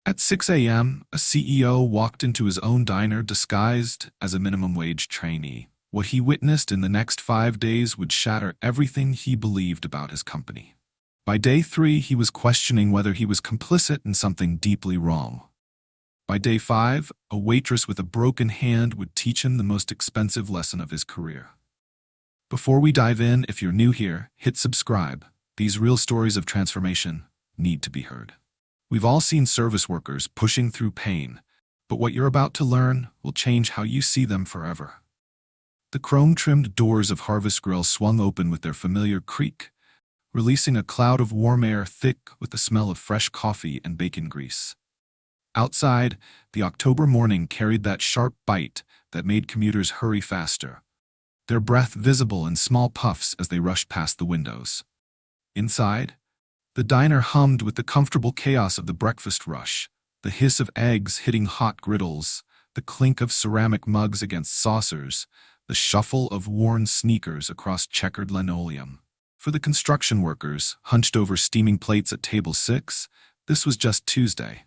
At 6 a.m., a CEO walked into his own diner disguised as a minimum wage trainee. What he witnessed in the next 5 days would shatter everything he believed about his company. By day 3, he was questioning whether he was complicit in something deeply wrong. By day 5, a waitress with a broken hand would teach him the most expensive lesson of his career. Before we dive in, if you're new here, hit subscribe. These real stories of transformation need to be heard. We've all seen service workers pushing through pain, but what you're about to learn will change how you see them forever. The chrome-trimmed doors of Harvest Grill swung open with their familiar creak, releasing a cloud of warm air thick with the smell of fresh coffee and bacon grease. Outside, the October morning carried that sharp bite that made commuters hurry faster, their breath visible in small puffs as they rushed past the windows. Inside, the diner hummed with the comfortable chaos of the breakfast rush, the hiss of eggs hitting hot griddles, the clink of ceramic mugs against saucers, the shuffle of worn sneakers across checkered linoleum. For the construction workers, hunched over steaming plates at table 6, this was just Tuesday.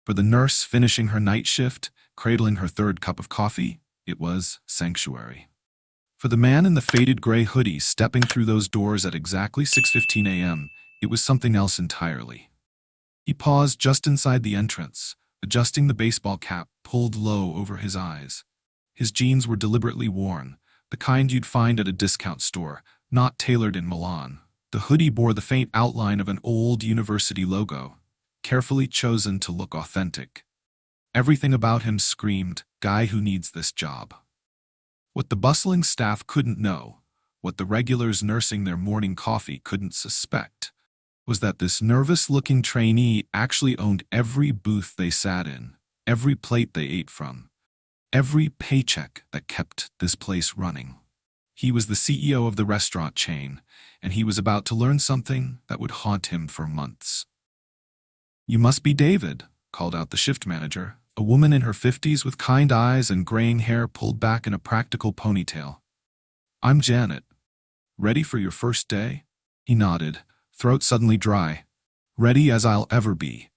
For the nurse finishing her night shift, cradling her third cup of coffee, it was sanctuary. For the man in the faded gray hoodie stepping through those doors at exactly 6:15 a.m., it was something else entirely. He paused just inside the entrance, adjusting the baseball cap pulled low over his eyes. His jeans were deliberately worn, the kind you'd find at a discount store, not tailored in Milan. The hoodie bore the faint outline of an old university logo, carefully chosen to look authentic. Everything about him screamed, "Guy who needs this job." What the bustling staff couldn't know, what the regulars nursing their morning coffee couldn't suspect, was that this nervous-looking trainee actually owned every booth they sat in, every plate they ate from, every paycheck that kept this place running. He was the CEO of the restaurant chain, and he was about to learn something that would haunt him for months. "You must be David," called out the shift manager, a woman in her 50s with kind eyes and graying hair pulled back in a practical ponytail. "I'm Janet. Ready for your first day?" He nodded, throat suddenly dry. "Ready as I'll ever be."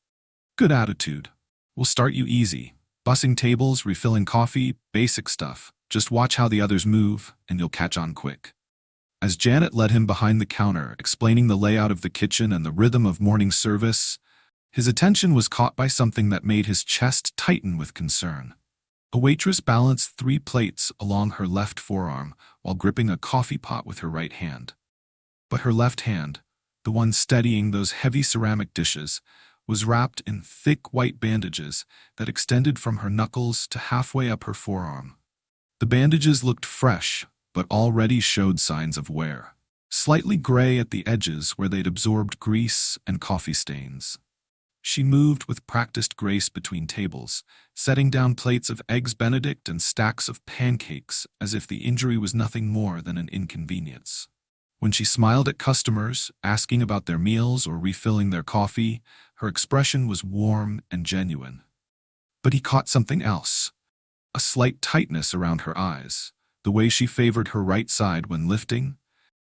"Good attitude. We'll start you easy. Bussing tables, refilling coffee, basic stuff. Just watch how the others move, and you'll catch on quick." As Janet led him behind the counter, explaining the layout of the kitchen and the rhythm of morning service, his attention was caught by something that made his chest tighten with concern. A waitress balanced 3 plates along her left forearm while gripping a coffee pot with her right hand. But her left hand, the one steadying those heavy ceramic dishes, was wrapped in thick white bandages that extended from her knuckles to halfway up her forearm. The bandages looked fresh, but already showed signs of wear, slightly gray at the edges where they'd absorbed grease and coffee stains. She moved with practiced grace between tables, setting down plates of eggs Benedict and stacks of pancakes as if the injury was nothing more than an inconvenience. When she smiled at customers, asking about their meals or refilling their coffee, her expression was warm and genuine. But he caught something else, a slight tightness around her eyes, the way she favored her right side when lifting,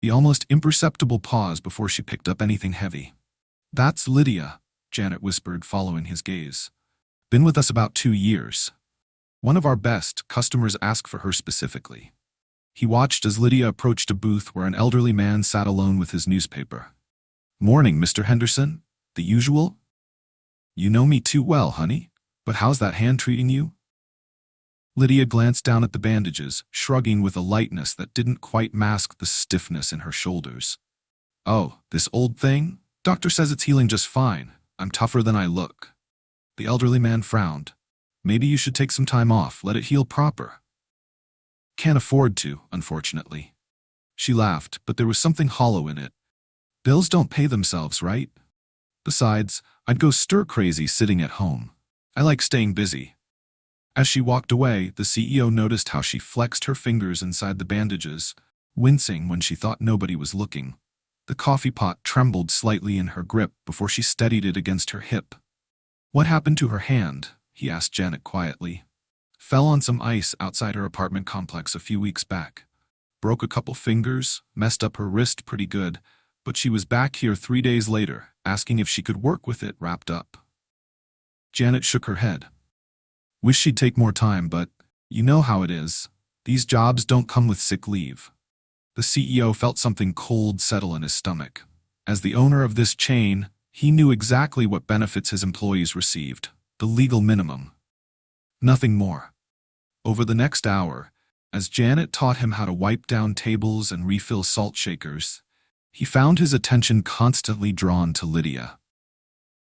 the almost imperceptible pause before she picked up anything heavy. "That's Lydia," Janet whispered, following his gaze. "Been with us about 2 years. One of our best customers asked for her specifically." He watched as Lydia approached a booth where an elderly man sat alone with his newspaper. "Morning, Mr. Henderson. The usual?" "You know me too well, honey. But how's that hand treating you?" Lydia glanced down at the bandages, shrugging with a lightness that didn't quite mask the stiffness in her shoulders. "Oh, this old thing? Doctor says it's healing just fine. I'm tougher than I look." The elderly man frowned. "Maybe you should take some time off, let it heal proper." "Can't afford to, unfortunately." She laughed, but there was something hollow in it. "Bills don't pay themselves, right? Besides, I'd go stir-crazy sitting at home. I like staying busy." As she walked away, the CEO noticed how she flexed her fingers inside the bandages, wincing when she thought nobody was looking. The coffee pot trembled slightly in her grip before she steadied it against her hip. "What happened to her hand?" he asked Janet quietly. "Fell on some ice outside her apartment complex a few weeks back. Broke a couple fingers, messed up her wrist pretty good, but she was back here 3 days later, asking if she could work with it wrapped up." Janet shook her head. Wish she'd take more time, but you know how it is. These jobs don't come with sick leave. The CEO felt something cold settle in his stomach. As the owner of this chain, he knew exactly what benefits his employees received, the legal minimum. Nothing more. Over the next hour, as Janet taught him how to wipe down tables and refill salt shakers, he found his attention constantly drawn to Lydia.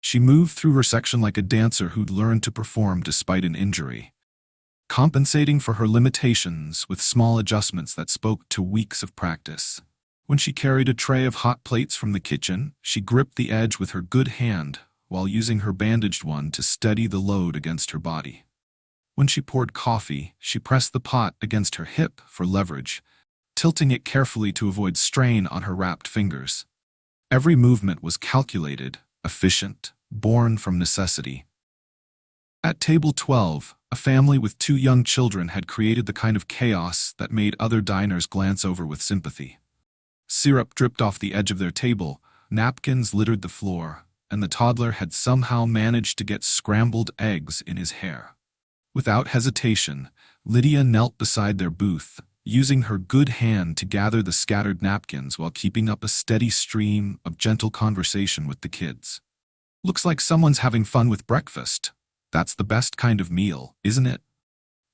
She moved through her section like a dancer who'd learned to perform despite an injury, compensating for her limitations with small adjustments that spoke to weeks of practice. When she carried a tray of hot plates from the kitchen, she gripped the edge with her good hand while using her bandaged one to steady the load against her body. When she poured coffee, she pressed the pot against her hip for leverage, tilting it carefully to avoid strain on her wrapped fingers. Every movement was calculated, efficient, born from necessity. At table 12, a family with 2 young children had created the kind of chaos that made other diners glance over with sympathy. Syrup dripped off the edge of their table, napkins littered the floor, and the toddler had somehow managed to get scrambled eggs in his hair. Without hesitation, Lydia knelt beside their booth, using her good hand to gather the scattered napkins while keeping up a steady stream of gentle conversation with the kids. Looks like someone's having fun with breakfast. That's the best kind of meal, isn't it?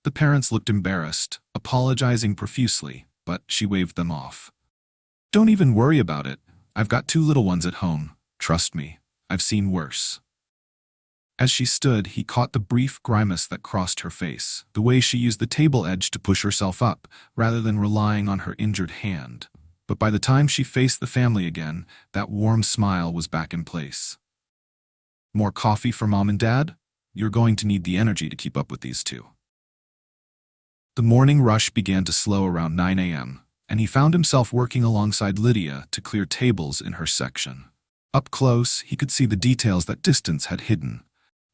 The parents looked embarrassed, apologizing profusely, but she waved them off. Don't even worry about it. I've got 2 little ones at home. Trust me, I've seen worse. As she stood, he caught the brief grimace that crossed her face, the way she used the table edge to push herself up, rather than relying on her injured hand. But by the time she faced the family again, that warm smile was back in place. More coffee for Mom and Dad? You're going to need the energy to keep up with these 2. The morning rush began to slow around 9 a.m., and he found himself working alongside Lydia to clear tables in her section. Up close, he could see the details that distance had hidden.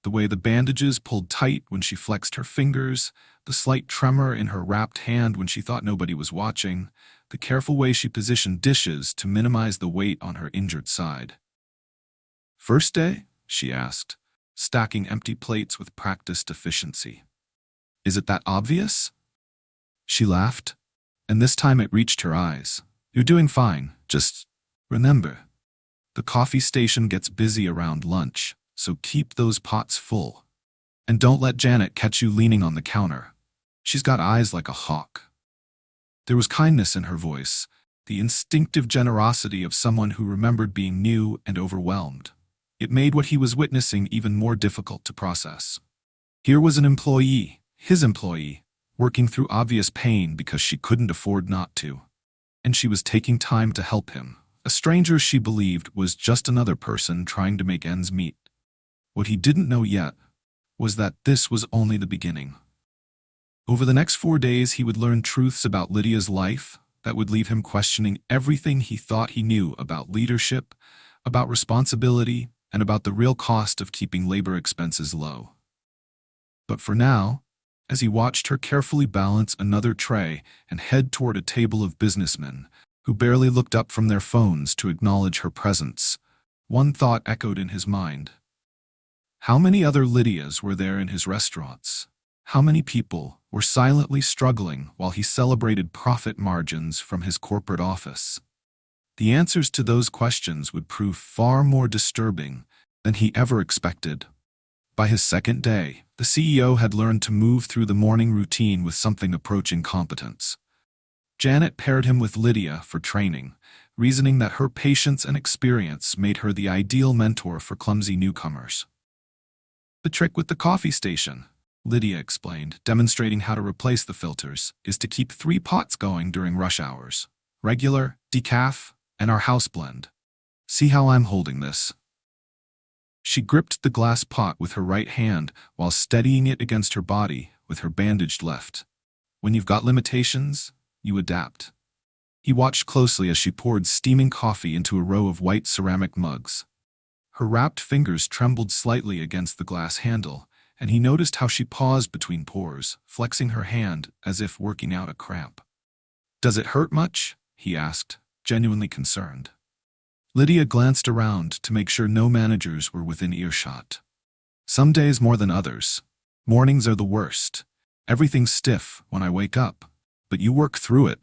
The way the bandages pulled tight when she flexed her fingers, the slight tremor in her wrapped hand when she thought nobody was watching, the careful way she positioned dishes to minimize the weight on her injured side. First day? She asked, stacking empty plates with practiced efficiency. Is it that obvious? She laughed, and this time it reached her eyes. You're doing fine, just remember. The coffee station gets busy around lunch, so keep those pots full. And don't let Janet catch you leaning on the counter. She's got eyes like a hawk. There was kindness in her voice, the instinctive generosity of someone who remembered being new and overwhelmed. It made what he was witnessing even more difficult to process. Here was an employee, his employee, working through obvious pain because she couldn't afford not to. And she was taking time to help him. A stranger she believed was just another person trying to make ends meet. What he didn't know yet was that this was only the beginning. Over the next 4 days, he would learn truths about Lydia's life that would leave him questioning everything he thought he knew about leadership, about responsibility, and about the real cost of keeping labor expenses low. But for now, as he watched her carefully balance another tray and head toward a table of businessmen who barely looked up from their phones to acknowledge her presence, one thought echoed in his mind. How many other Lydias were there in his restaurants? How many people were silently struggling while he celebrated profit margins from his corporate office? The answers to those questions would prove far more disturbing than he ever expected. By his second day, the CEO had learned to move through the morning routine with something approaching competence. Janet paired him with Lydia for training, reasoning that her patience and experience made her the ideal mentor for clumsy newcomers. The trick with the coffee station, Lydia explained, demonstrating how to replace the filters, is to keep 3 pots going during rush hours. Regular, decaf, and our house blend. See how I'm holding this? She gripped the glass pot with her right hand while steadying it against her body with her bandaged left. When you've got limitations, you adapt. He watched closely as she poured steaming coffee into a row of white ceramic mugs. Her wrapped fingers trembled slightly against the glass handle, and he noticed how she paused between pours, flexing her hand as if working out a cramp. Does it hurt much? He asked, genuinely concerned. Lydia glanced around to make sure no managers were within earshot. Some days more than others. Mornings are the worst. Everything's stiff when I wake up. But you work through it.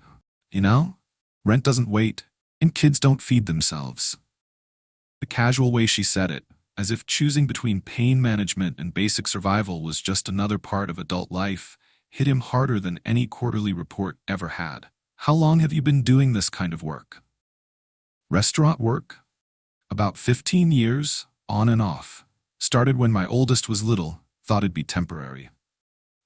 You know? Rent doesn't wait, and kids don't feed themselves. The casual way she said it, as if choosing between pain management and basic survival was just another part of adult life, hit him harder than any quarterly report ever had. How long have you been doing this kind of work? Restaurant work? About 15 years, on and off. Started when my oldest was little, thought it'd be temporary.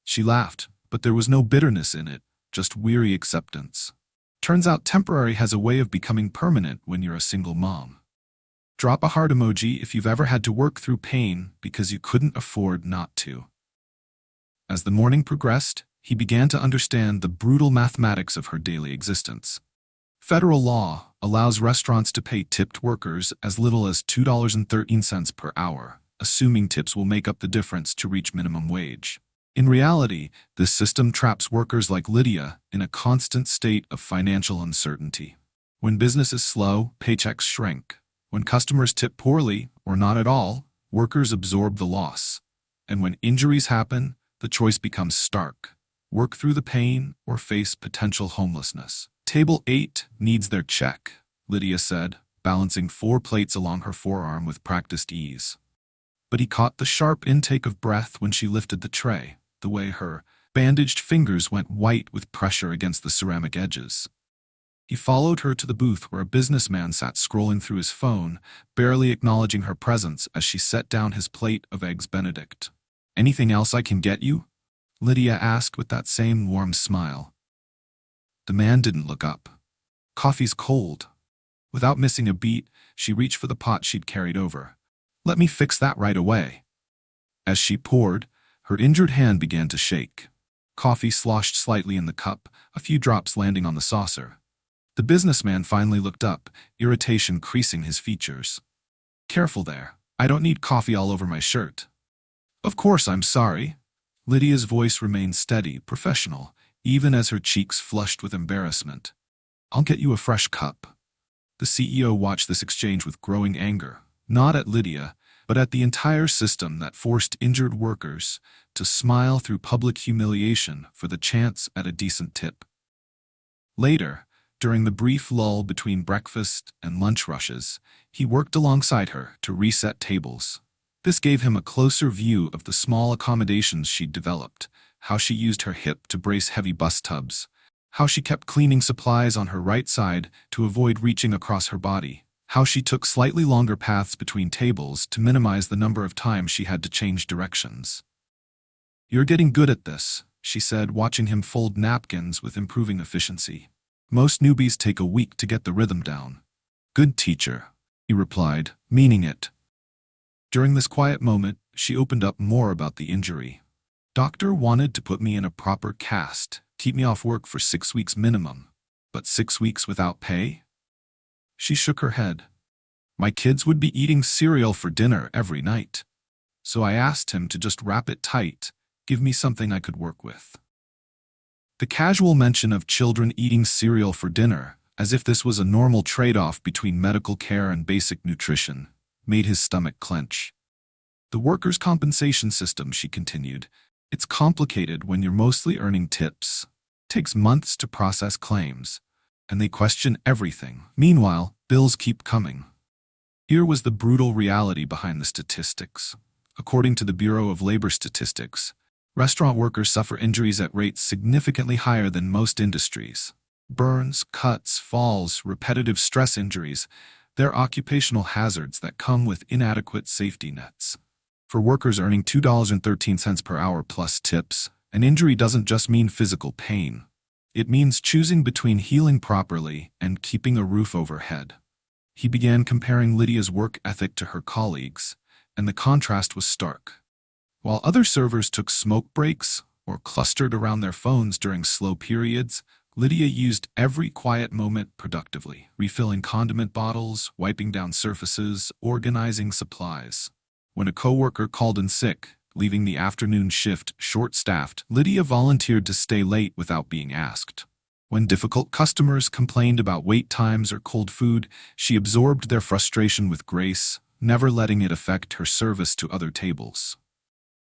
She laughed, but there was no bitterness in it, just weary acceptance. Turns out temporary has a way of becoming permanent when you're a single mom. Drop a heart emoji if you've ever had to work through pain because you couldn't afford not to. As the morning progressed, he began to understand the brutal mathematics of her daily existence. Federal law allows restaurants to pay tipped workers as little as $2.13 per hour, assuming tips will make up the difference to reach minimum wage. In reality, this system traps workers like Lydia in a constant state of financial uncertainty. When business is slow, paychecks shrink. When customers tip poorly, or not at all, workers absorb the loss. And when injuries happen, the choice becomes stark. Work through the pain or face potential homelessness. Table 8 needs their check, Lydia said, balancing 4 plates along her forearm with practiced ease. But he caught the sharp intake of breath when she lifted the tray, the way her bandaged fingers went white with pressure against the ceramic edges. He followed her to the booth where a businessman sat scrolling through his phone, barely acknowledging her presence as she set down his plate of Eggs Benedict. "Anything else I can get you?" Lydia asked with that same warm smile. The man didn't look up. "Coffee's cold." Without missing a beat, she reached for the pot she'd carried over. "Let me fix that right away." As she poured, her injured hand began to shake. Coffee sloshed slightly in the cup, a few drops landing on the saucer. The businessman finally looked up, irritation creasing his features. "Careful there. I don't need coffee all over my shirt." "Of course, I'm sorry." Lydia's voice remained steady, professional, even as her cheeks flushed with embarrassment. "I'll get you a fresh cup." The CEO watched this exchange with growing anger, not at Lydia, but at the entire system that forced injured workers to smile through public humiliation for the chance at a decent tip. Later, during the brief lull between breakfast and lunch rushes, he worked alongside her to reset tables. This gave him a closer view of the small accommodations she'd developed, how she used her hip to brace heavy bus tubs, how she kept cleaning supplies on her right side to avoid reaching across her body, how she took slightly longer paths between tables to minimize the number of times she had to change directions. "You're getting good at this," she said, watching him fold napkins with improving efficiency. "Most newbies take a week to get the rhythm down." "Good teacher," he replied, meaning it. During this quiet moment, she opened up more about the injury. "Doctor wanted to put me in a proper cast, keep me off work for 6 weeks minimum. But 6 weeks without pay?" She shook her head. "My kids would be eating cereal for dinner every night. So I asked him to just wrap it tight, give me something I could work with." The casual mention of children eating cereal for dinner, as if this was a normal trade-off between medical care and basic nutrition, made his stomach clench. "The workers' compensation system," she continued, "it's complicated when you're mostly earning tips. Takes months to process claims, and they question everything. Meanwhile, bills keep coming." Here was the brutal reality behind the statistics. According to the Bureau of Labor Statistics, restaurant workers suffer injuries at rates significantly higher than most industries. Burns, cuts, falls, repetitive stress injuries, they're occupational hazards that come with inadequate safety nets. For workers earning $2.13 per hour plus tips, an injury doesn't just mean physical pain. It means choosing between healing properly and keeping a roof overhead. He began comparing Lydia's work ethic to her colleagues, and the contrast was stark. While other servers took smoke breaks or clustered around their phones during slow periods, Lydia used every quiet moment productively, refilling condiment bottles, wiping down surfaces, organizing supplies. When a coworker called in sick, leaving the afternoon shift short-staffed, Lydia volunteered to stay late without being asked. When difficult customers complained about wait times or cold food, she absorbed their frustration with grace, never letting it affect her service to other tables.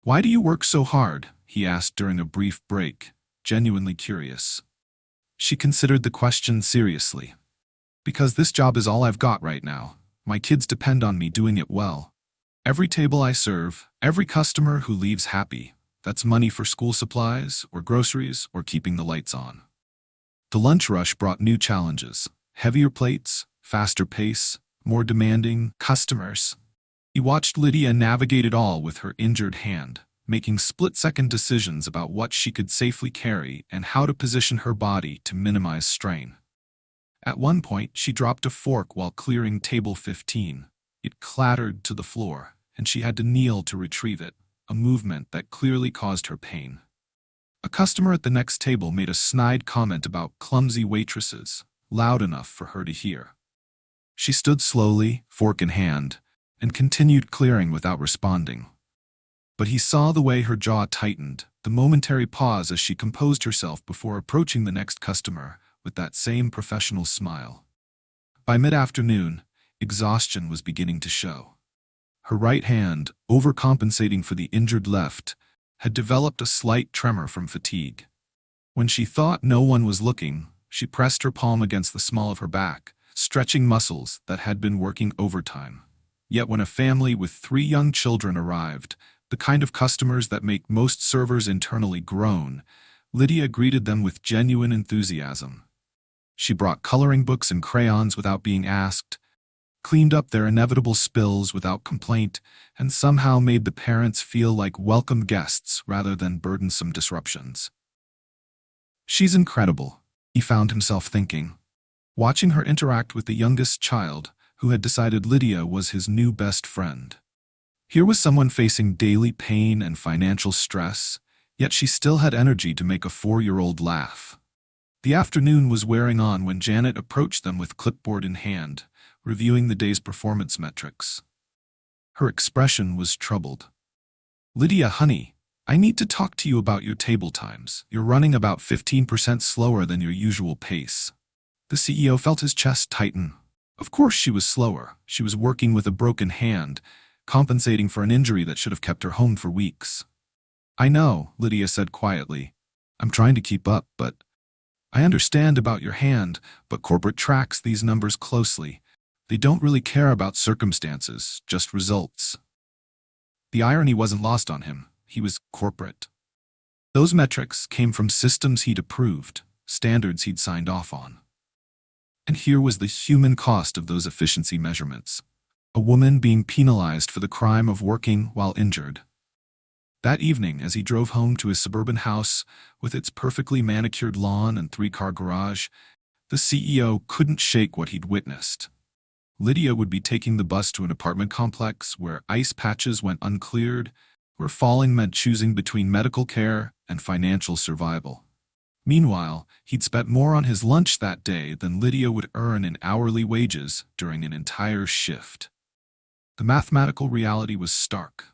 "Why do you work so hard?" he asked during a brief break, genuinely curious. She considered the question seriously. "Because this job is all I've got right now. My kids depend on me doing it well. Every table I serve, every customer who leaves happy, that's money for school supplies, or groceries, or keeping the lights on." The lunch rush brought new challenges: heavier plates, faster pace, more demanding customers. He watched Lydia navigate it all with her injured hand, making split-second decisions about what she could safely carry and how to position her body to minimize strain. At one point, she dropped a fork while clearing table 15. It clattered to the floor, and she had to kneel to retrieve it, a movement that clearly caused her pain. A customer at the next table made a snide comment about clumsy waitresses, loud enough for her to hear. She stood slowly, fork in hand, and continued clearing without responding. But he saw the way her jaw tightened, the momentary pause as she composed herself before approaching the next customer with that same professional smile. By mid-afternoon, exhaustion was beginning to show. Her right hand, overcompensating for the injured left, had developed a slight tremor from fatigue. When she thought no one was looking, she pressed her palm against the small of her back, stretching muscles that had been working overtime. Yet when a family with 3 young children arrived, the kind of customers that make most servers internally groan, Lydia greeted them with genuine enthusiasm. She brought coloring books and crayons without being asked, cleaned up their inevitable spills without complaint, and somehow made the parents feel like welcome guests rather than burdensome disruptions. "She's incredible," he found himself thinking, watching her interact with the youngest child, who had decided Lydia was his new best friend. Here was someone facing daily pain and financial stress, yet she still had energy to make a 4-year-old laugh. The afternoon was wearing on when Janet approached them with clipboard in hand, reviewing the day's performance metrics. Her expression was troubled. "Lydia, honey, I need to talk to you about your table times. You're running about 15% slower than your usual pace." The CEO felt his chest tighten. Of course she was slower. She was working with a broken hand, compensating for an injury that should have kept her home for weeks. "I know," Lydia said quietly. "I'm trying to keep up, but I understand about your hand, but corporate tracks these numbers closely. They don't really care about circumstances, just results." The irony wasn't lost on him. He was corporate. Those metrics came from systems he'd approved, standards he'd signed off on. And here was the human cost of those efficiency measurements: a woman being penalized for the crime of working while injured. That evening, as he drove home to his suburban house with its perfectly manicured lawn and 3-car garage, the CEO couldn't shake what he'd witnessed. Lydia would be taking the bus to an apartment complex where ice patches went uncleared, where falling meant choosing between medical care and financial survival. Meanwhile, he'd spent more on his lunch that day than Lydia would earn in hourly wages during an entire shift. The mathematical reality was stark.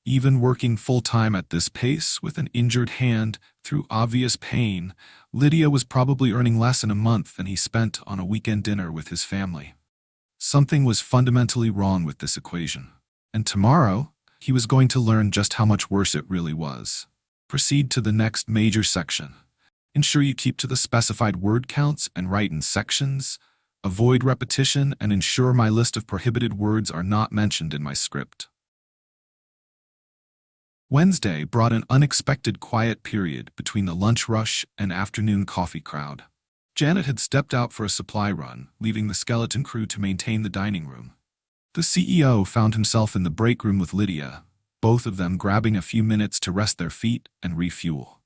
Even working full-time at this pace with an injured hand through obvious pain, Lydia was probably earning less in a month than he spent on a weekend dinner with his family. Something was fundamentally wrong with this equation. And tomorrow, he was going to learn just how much worse it really was. Proceed to the next major section. Ensure you keep to the specified word counts and write in sections. Avoid repetition and ensure my list of prohibited words are not mentioned in my script. Wednesday brought an unexpected quiet period between the lunch rush and afternoon coffee crowd. Janet had stepped out for a supply run, leaving the skeleton crew to maintain the dining room. The CEO found himself in the break room with Lydia, both of them grabbing a few minutes to rest their feet and refuel.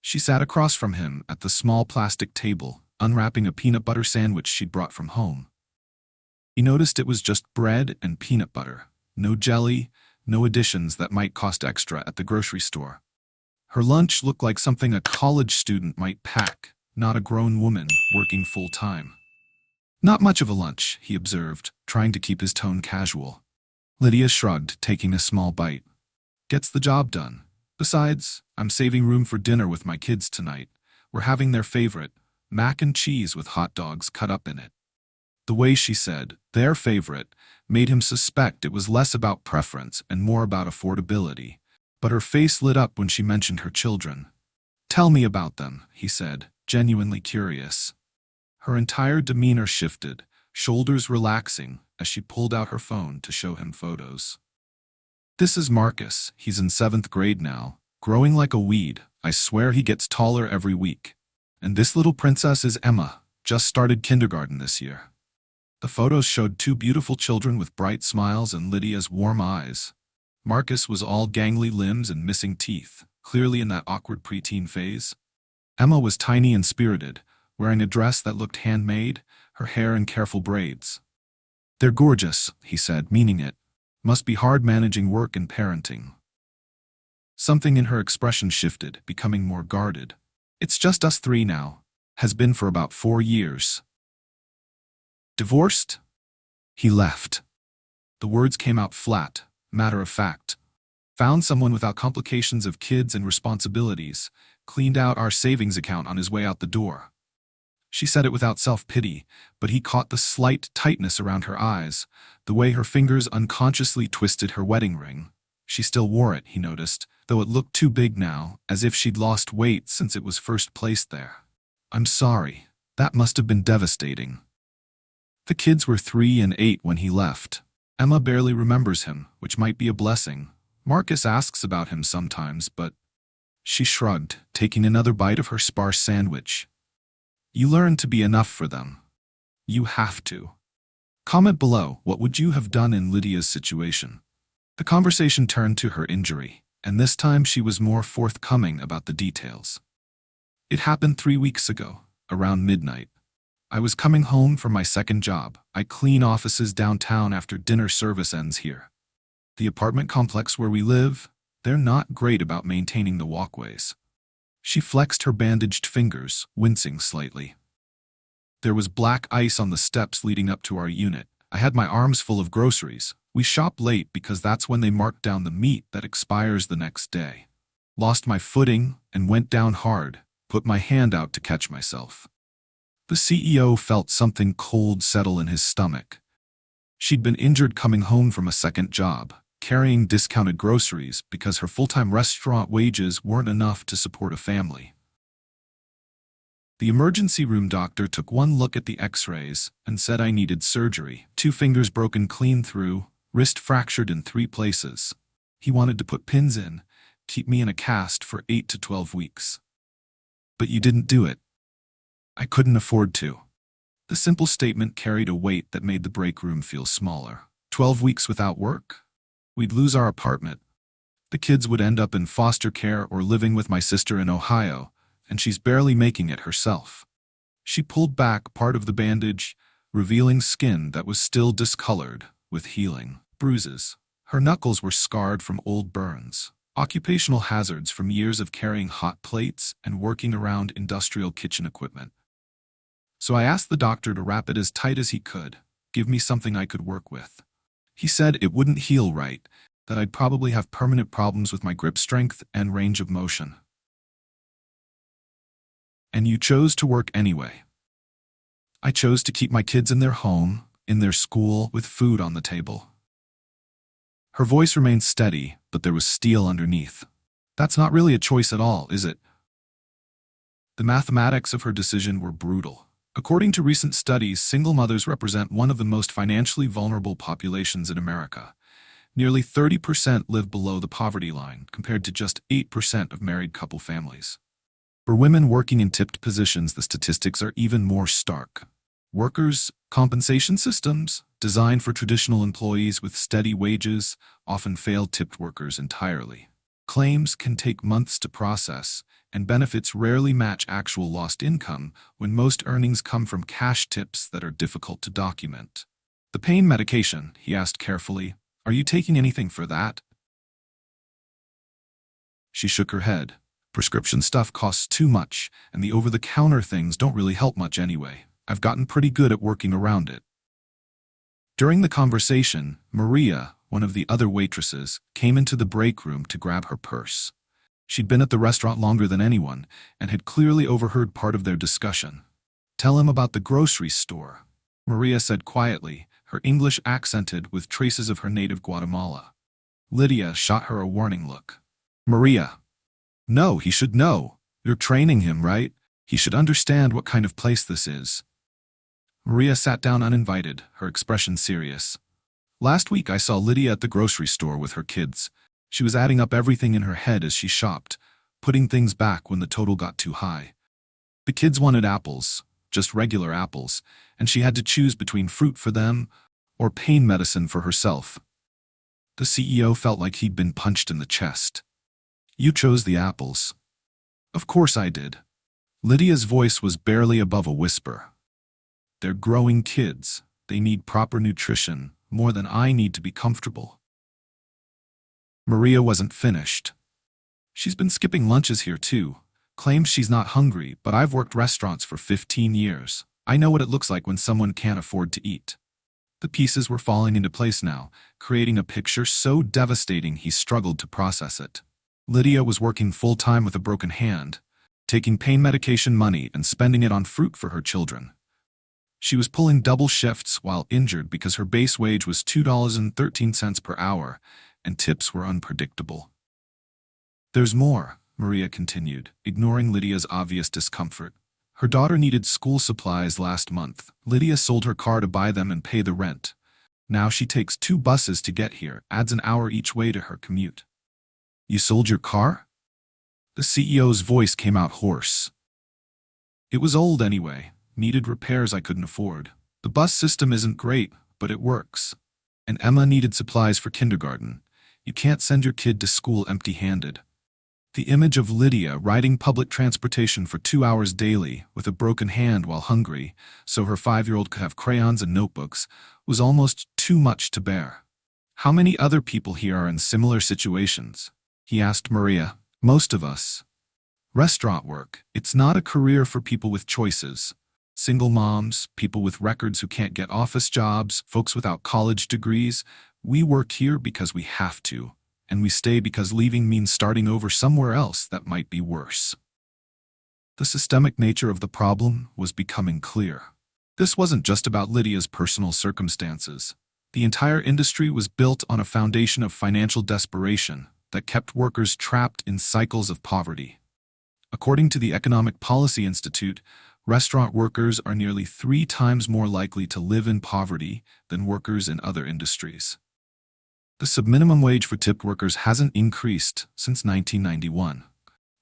She sat across from him at the small plastic table, unwrapping a peanut butter sandwich she'd brought from home. He noticed it was just bread and peanut butter, no jelly, no additions that might cost extra at the grocery store. Her lunch looked like something a college student might pack, not a grown woman working full-time. "Not much of a lunch," he observed, trying to keep his tone casual. Lydia shrugged, taking a small bite. "Gets the job done. Besides, I'm saving room for dinner with my kids tonight. We're having their favorite, mac and cheese with hot dogs cut up in it." The way she said, "their favorite," made him suspect it was less about preference and more about affordability, But her face lit up when she mentioned her children. "Tell me about them," he said, genuinely curious. Her entire demeanor shifted, shoulders relaxing as she pulled out her phone to show him photos. "This is Marcus. He's in 7th grade now, growing like a weed. I swear he gets taller every week. And this little princess is Emma, just started kindergarten this year." The photos showed 2 beautiful children with bright smiles and Lydia's warm eyes. Marcus was all gangly limbs and missing teeth, clearly in that awkward preteen phase. Emma was tiny and spirited, wearing a dress that looked handmade, her hair in careful braids. "They're gorgeous," he said, meaning it. "Must be hard managing work and parenting." Something in her expression shifted, becoming more guarded. "It's just us 3 now. Has been for about 4 years. Divorced?" He left. The words came out flat, matter of fact. "Found someone without complications of kids and responsibilities. Cleaned out our savings account on his way out the door." She said it without self-pity, but he caught the slight tightness around her eyes, the way her fingers unconsciously twisted her wedding ring. She still wore it, he noticed, though it looked too big now, as if she'd lost weight since it was first placed there. "I'm sorry. That must have been devastating." The kids were 3 and 8 when he left. Emma barely remembers him, which might be a blessing. Marcus asks about him sometimes, but... She shrugged, taking another bite of her sparse sandwich. "You learn to be enough for them. You have to." Comment below, what would you have done in Lydia's situation? The conversation turned to her injury, and this time she was more forthcoming about the details. "It happened 3 weeks ago, around midnight. I was coming home from my second job. I clean offices downtown after dinner service ends here. The apartment complex where we live, they're not great about maintaining the walkways." She flexed her bandaged fingers, wincing slightly. "There was black ice on the steps leading up to our unit. I had my arms full of groceries. We shop late because that's when they mark down the meat that expires the next day. Lost my footing and went down hard, put my hand out to catch myself." The CEO felt something cold settle in his stomach. She'd been injured coming home from a second job, carrying discounted groceries because her full-time restaurant wages weren't enough to support a family. The emergency room doctor took one look at the x-rays and said I needed surgery. 2 fingers broken clean through, wrist fractured in 3 places. He wanted to put pins in, keep me in a cast for 8 to 12 weeks. "But you didn't do it." "I couldn't afford to." The simple statement carried a weight that made the break room feel smaller. 12 weeks without work? We'd lose our apartment. The kids would end up in foster care or living with my sister in Ohio, and she's barely making it herself. She pulled back part of the bandage, revealing skin that was still discolored, with healing bruises. Her knuckles were scarred from old burns, occupational hazards from years of carrying hot plates and working around industrial kitchen equipment. So I asked the doctor to wrap it as tight as he could, give me something I could work with. He said it wouldn't heal right, that I'd probably have permanent problems with my grip strength and range of motion. "And you chose to work anyway." "I chose to keep my kids in their home, in their school, with food on the table." Her voice remained steady, but there was steel underneath. "That's not really a choice at all, is it?" The mathematics of her decision were brutal. According to recent studies, single mothers represent one of the most financially vulnerable populations in America. Nearly 30% live below the poverty line, compared to just 8% of married couple families. For women working in tipped positions, the statistics are even more stark. Workers' compensation systems, designed for traditional employees with steady wages, often fail tipped workers entirely. Claims can take months to process, and benefits rarely match actual lost income when most earnings come from cash tips that are difficult to document. "The pain medication," he asked carefully, "are you taking anything for that?" She shook her head. "Prescription stuff costs too much, and the over-the-counter things don't really help much anyway. I've gotten pretty good at working around it." During the conversation, Maria, one of the other waitresses, came into the break room to grab her purse. She'd been at the restaurant longer than anyone, and had clearly overheard part of their discussion. "Tell him about the grocery store," Maria said quietly, her English accented with traces of her native Guatemala. Lydia shot her a warning look. Maria. No, he should know. You're training him, right? He should understand what kind of place this is. Maria sat down uninvited, her expression serious. Last week I saw Lydia at the grocery store with her kids. She was adding up everything in her head as she shopped, putting things back when the total got too high. The kids wanted apples, just regular apples, and she had to choose between fruit for them or pain medicine for herself. The CEO felt like he'd been punched in the chest. You chose the apples. Of course I did. Lydia's voice was barely above a whisper. They're growing kids. They need proper nutrition, more than I need to be comfortable. Maria wasn't finished. She's been skipping lunches here too. Claims she's not hungry, but I've worked restaurants for 15 years. I know what it looks like when someone can't afford to eat. The pieces were falling into place now, creating a picture so devastating he struggled to process it. Lydia was working full-time with a broken hand, taking pain medication money and spending it on fruit for her children. She was pulling double shifts while injured because her base wage was $2.13 per hour, and tips were unpredictable. There's more, Maria continued, ignoring Lydia's obvious discomfort. Her daughter needed school supplies last month. Lydia sold her car to buy them and pay the rent. Now she takes 2 buses to get here, adds an hour each way to her commute. You sold your car? The CEO's voice came out hoarse. It was old anyway, needed repairs I couldn't afford. The bus system isn't great, but it works. And Emma needed supplies for kindergarten. You can't send your kid to school empty-handed. The image of Lydia riding public transportation for 2 hours daily with a broken hand while hungry, so her 5-year-old could have crayons and notebooks, was almost too much to bear. How many other people here are in similar situations? He asked Maria. Most of us. Restaurant work. It's not a career for people with choices. Single moms, people with records who can't get office jobs, folks without college degrees. We work here because we have to. And we stay because leaving means starting over somewhere else that might be worse. The systemic nature of the problem was becoming clear. This wasn't just about Lydia's personal circumstances. The entire industry was built on a foundation of financial desperation that kept workers trapped in cycles of poverty. According to the Economic Policy Institute, restaurant workers are nearly 3 times more likely to live in poverty than workers in other industries. The subminimum wage for tipped workers hasn't increased since 1991,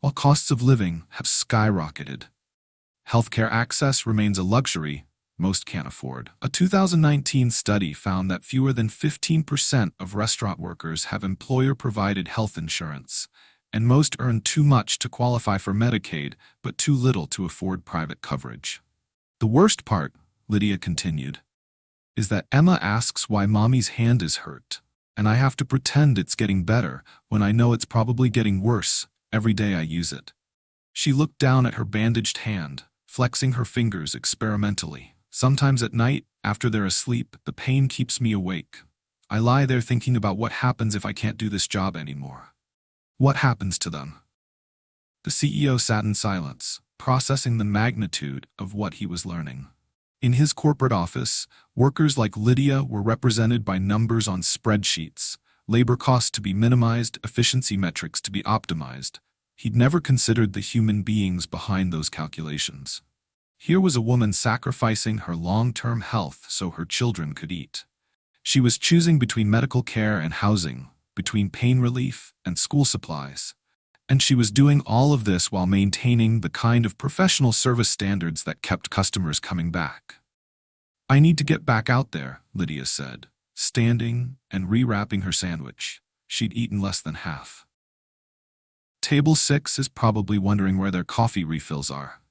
while costs of living have skyrocketed. Healthcare access remains a luxury most can't afford. A 2019 study found that fewer than 15% of restaurant workers have employer-provided health insurance, and most earn too much to qualify for Medicaid, but too little to afford private coverage. The worst part, Lydia continued, is that Emma asks why Mommy's hand is hurt. And I have to pretend it's getting better when I know it's probably getting worse every day I use it. She looked down at her bandaged hand, flexing her fingers experimentally. Sometimes at night, after they're asleep, the pain keeps me awake. I lie there thinking about what happens if I can't do this job anymore. What happens to them? The CEO sat in silence, processing the magnitude of what he was learning. In his corporate office, workers like Lydia were represented by numbers on spreadsheets, labor costs to be minimized, efficiency metrics to be optimized. He'd never considered the human beings behind those calculations. Here was a woman sacrificing her long-term health so her children could eat. She was choosing between medical care and housing, between pain relief and school supplies. And she was doing all of this while maintaining the kind of professional service standards that kept customers coming back. I need to get back out there, Lydia said, standing and rewrapping her sandwich. She'd eaten less than half. Table 6 is probably wondering where their coffee refills are.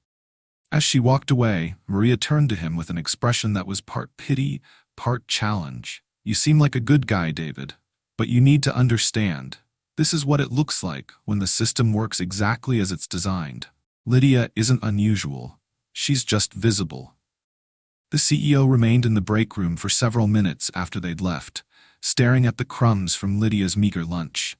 As she walked away, Maria turned to him with an expression that was part pity, part challenge. You seem like a good guy, David, but you need to understand. This is what it looks like when the system works exactly as it's designed. Lydia isn't unusual. She's just visible. The CEO remained in the break room for several minutes after they'd left, staring at the crumbs from Lydia's meager lunch.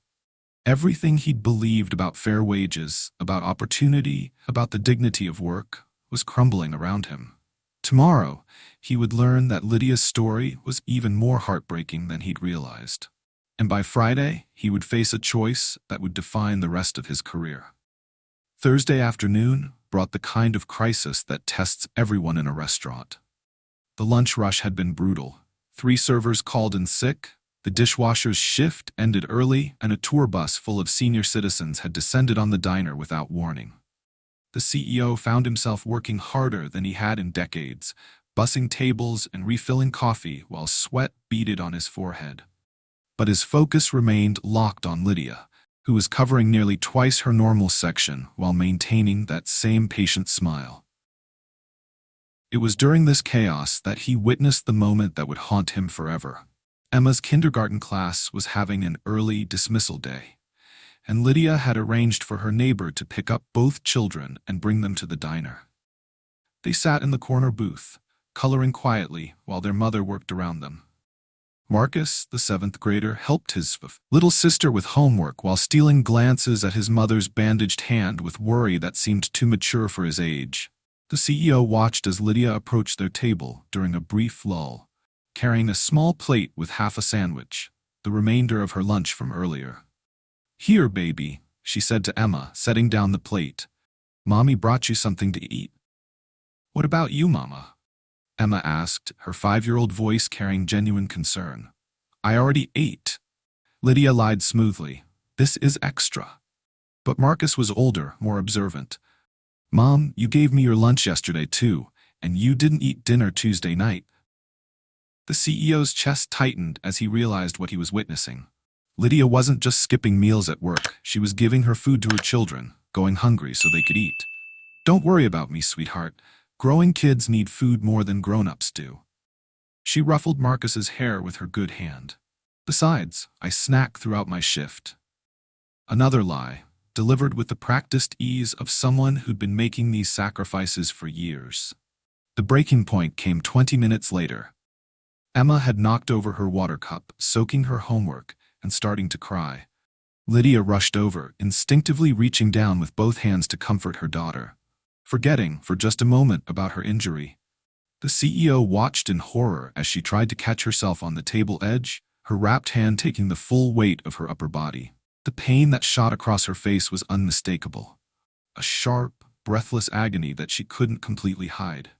Everything he'd believed about fair wages, about opportunity, about the dignity of work, was crumbling around him. Tomorrow, he would learn that Lydia's story was even more heartbreaking than he'd realized. And by Friday, he would face a choice that would define the rest of his career. Thursday afternoon brought the kind of crisis that tests everyone in a restaurant. The lunch rush had been brutal. 3 servers called in sick, the dishwasher's shift ended early, and a tour bus full of senior citizens had descended on the diner without warning. The CEO found himself working harder than he had in decades, bussing tables and refilling coffee while sweat beaded on his forehead. But his focus remained locked on Lydia, who was covering nearly twice her normal section while maintaining that same patient smile. It was during this chaos that he witnessed the moment that would haunt him forever. Emma's kindergarten class was having an early dismissal day, and Lydia had arranged for her neighbor to pick up both children and bring them to the diner. They sat in the corner booth, coloring quietly while their mother worked around them. Marcus, the 7th grader, helped his little sister with homework while stealing glances at his mother's bandaged hand with worry that seemed too mature for his age. The CEO watched as Lydia approached their table during a brief lull, carrying a small plate with half a sandwich, the remainder of her lunch from earlier. "Here, baby," she said to Emma, setting down the plate. "Mommy brought you something to eat." "What about you, Mama?" Emma asked, her 5-year-old voice carrying genuine concern. "I already ate." Lydia lied smoothly. "This is extra." But Marcus was older, more observant. "Mom, you gave me your lunch yesterday too, and you didn't eat dinner Tuesday night." The CEO's chest tightened as he realized what he was witnessing. Lydia wasn't just skipping meals at work, she was giving her food to her children, going hungry so they could eat. "Don't worry about me, sweetheart. Growing kids need food more than grown-ups do." She ruffled Marcus's hair with her good hand. "Besides, I snack throughout my shift." Another lie, delivered with the practiced ease of someone who'd been making these sacrifices for years. The breaking point came 20 minutes later. Emma had knocked over her water cup, soaking her homework, and starting to cry. Lydia rushed over, instinctively reaching down with both hands to comfort her daughter, forgetting for just a moment about her injury. The CEO watched in horror as she tried to catch herself on the table edge, her wrapped hand taking the full weight of her upper body. The pain that shot across her face was unmistakable, a sharp, breathless agony that she couldn't completely hide.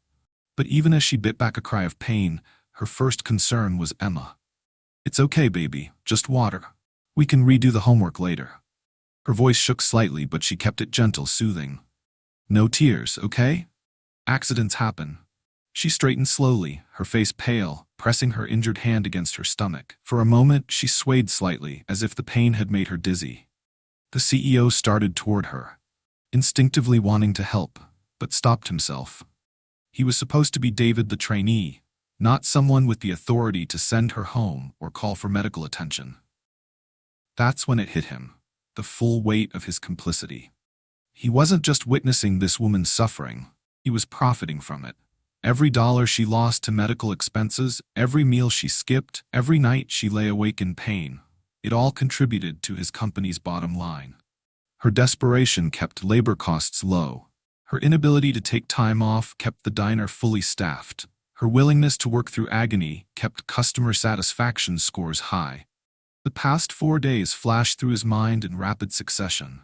But even as she bit back a cry of pain, her first concern was Emma. "It's okay, baby, just water. We can redo the homework later." Her voice shook slightly, but she kept it gentle, soothing. "No tears, okay? Accidents happen." She straightened slowly, her face pale, pressing her injured hand against her stomach. For a moment, she swayed slightly, as if the pain had made her dizzy. The CEO started toward her, instinctively wanting to help, but stopped himself. He was supposed to be David the trainee, not someone with the authority to send her home or call for medical attention. That's when it hit him, the full weight of his complicity. He wasn't just witnessing this woman's suffering, he was profiting from it. Every dollar she lost to medical expenses, every meal she skipped, every night she lay awake in pain, it all contributed to his company's bottom line. Her desperation kept labor costs low. Her inability to take time off kept the diner fully staffed. Her willingness to work through agony kept customer satisfaction scores high. The past 4 days flashed through his mind in rapid succession.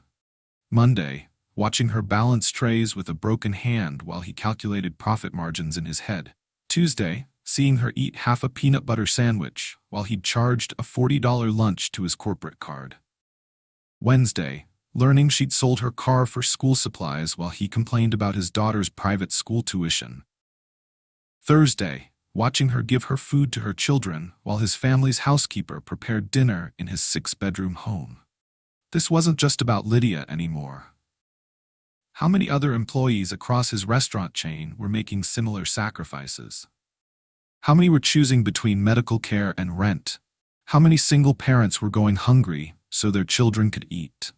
Monday, watching her balance trays with a broken hand while he calculated profit margins in his head. Tuesday, seeing her eat half a peanut butter sandwich while he'd charged a $40 lunch to his corporate card. Wednesday, learning she'd sold her car for school supplies while he complained about his daughter's private school tuition. Thursday, watching her give her food to her children while his family's housekeeper prepared dinner in his 6-bedroom home. This wasn't just about Lydia anymore. How many other employees across his restaurant chain were making similar sacrifices? How many were choosing between medical care and rent? How many single parents were going hungry so their children could eat?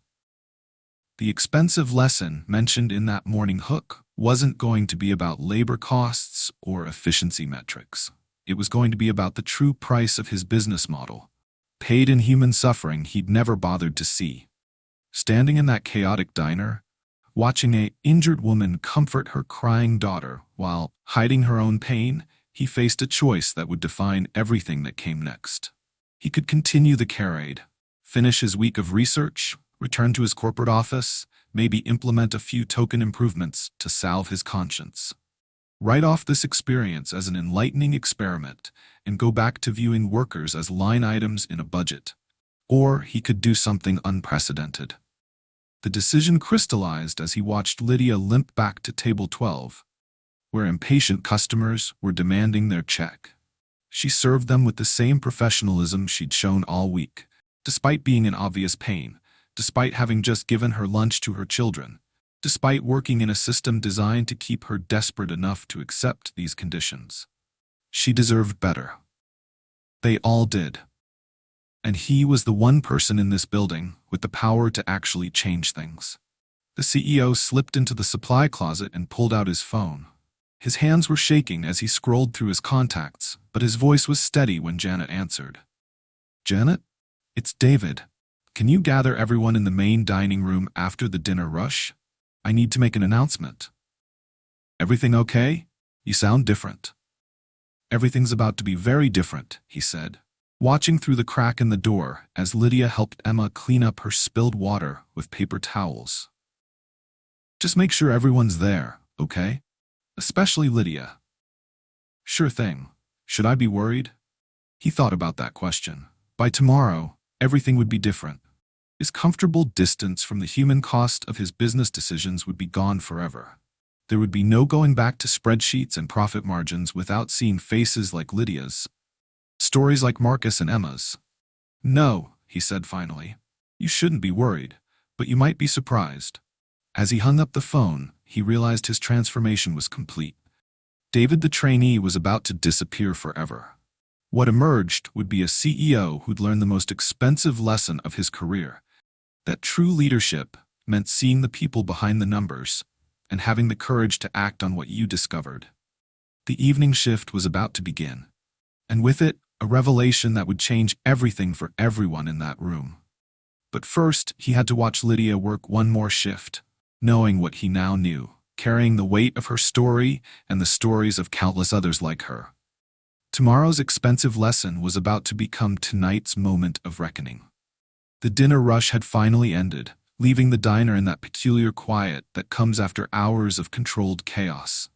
The expensive lesson mentioned in that morning hook wasn't going to be about labor costs or efficiency metrics. It was going to be about the true price of his business model, paid in human suffering he'd never bothered to see. Standing in that chaotic diner, watching an injured woman comfort her crying daughter while hiding her own pain, he faced a choice that would define everything that came next. He could continue the charade, finish his week of research, return to his corporate office, maybe implement a few token improvements to salve his conscience. Write off this experience as an enlightening experiment and go back to viewing workers as line items in a budget. Or he could do something unprecedented. The decision crystallized as he watched Lydia limp back to table 12, where impatient customers were demanding their check. She served them with the same professionalism she'd shown all week, despite being in obvious pain, despite having just given her lunch to her children, despite working in a system designed to keep her desperate enough to accept these conditions. She deserved better. They all did. And he was the one person in this building with the power to actually change things. The CEO slipped into the supply closet and pulled out his phone. His hands were shaking as he scrolled through his contacts, but his voice was steady when Janet answered. "Janet? It's David. Can you gather everyone in the main dining room after the dinner rush? I need to make an announcement." "Everything okay? You sound different." "Everything's about to be very different," he said, watching through the crack in the door as Lydia helped Emma clean up her spilled water with paper towels. "Just make sure everyone's there, okay? Especially Lydia." "Sure thing. Should I be worried?" He thought about that question. By tomorrow, everything would be different. His comfortable distance from the human cost of his business decisions would be gone forever. There would be no going back to spreadsheets and profit margins without seeing faces like Lydia's. Stories like Marcus and Emma's. "No," he said finally. "You shouldn't be worried, but you might be surprised." As he hung up the phone, he realized his transformation was complete. David the trainee was about to disappear forever. What emerged would be a CEO who'd learned the most expensive lesson of his career. That true leadership meant seeing the people behind the numbers and having the courage to act on what you discovered. The evening shift was about to begin, and with it, a revelation that would change everything for everyone in that room. But first, he had to watch Lydia work one more shift, knowing what he now knew, carrying the weight of her story and the stories of countless others like her. Tomorrow's expensive lesson was about to become tonight's moment of reckoning. The dinner rush had finally ended, leaving the diner in that peculiar quiet that comes after hours of controlled chaos.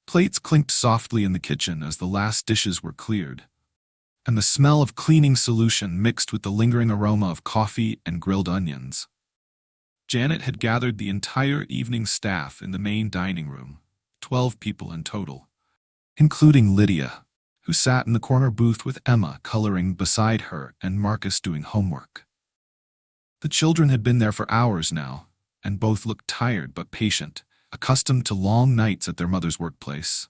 Plates clinked softly in the kitchen as the last dishes were cleared, and the smell of cleaning solution mixed with the lingering aroma of coffee and grilled onions. Janet had gathered the entire evening staff in the main dining room, 12 people in total, including Lydia, who sat in the corner booth with Emma coloring beside her and Marcus doing homework. The children had been there for hours now, and both looked tired but patient, accustomed to long nights at their mother's workplace.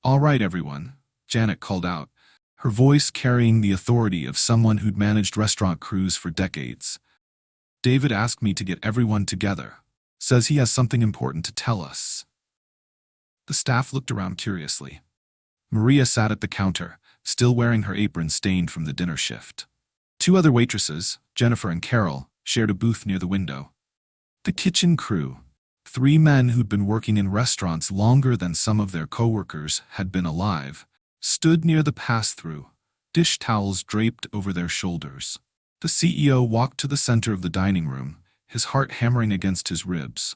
"All right, everyone," Janet called out, her voice carrying the authority of someone who'd managed restaurant crews for decades. "David asked me to get everyone together. Says he has something important to tell us." The staff looked around curiously. Maria sat at the counter, still wearing her apron stained from the dinner shift. Two other waitresses, Jennifer and Carol, shared a booth near the window. The kitchen crew, 3 men who'd been working in restaurants longer than some of their co-workers had been alive, stood near the pass-through, dish towels draped over their shoulders. The CEO walked to the center of the dining room, his heart hammering against his ribs.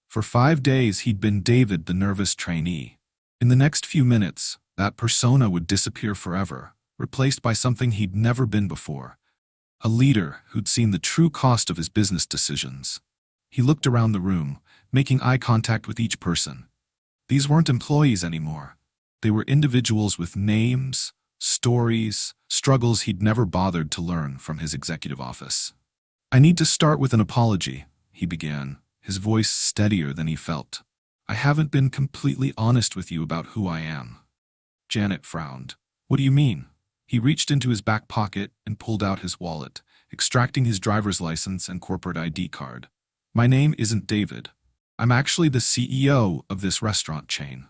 For 5 days he'd been David the nervous trainee. In the next few minutes, that persona would disappear forever, replaced by something he'd never been before. A leader who'd seen the true cost of his business decisions. He looked around the room, making eye contact with each person. These weren't employees anymore. They were individuals with names, stories, struggles he'd never bothered to learn from his executive office. "I need to start with an apology," he began, his voice steadier than he felt. "I haven't been completely honest with you about who I am." Janet frowned. "What do you mean?" He reached into his back pocket and pulled out his wallet, extracting his driver's license and corporate ID card. "My name isn't David. I'm actually the CEO of this restaurant chain."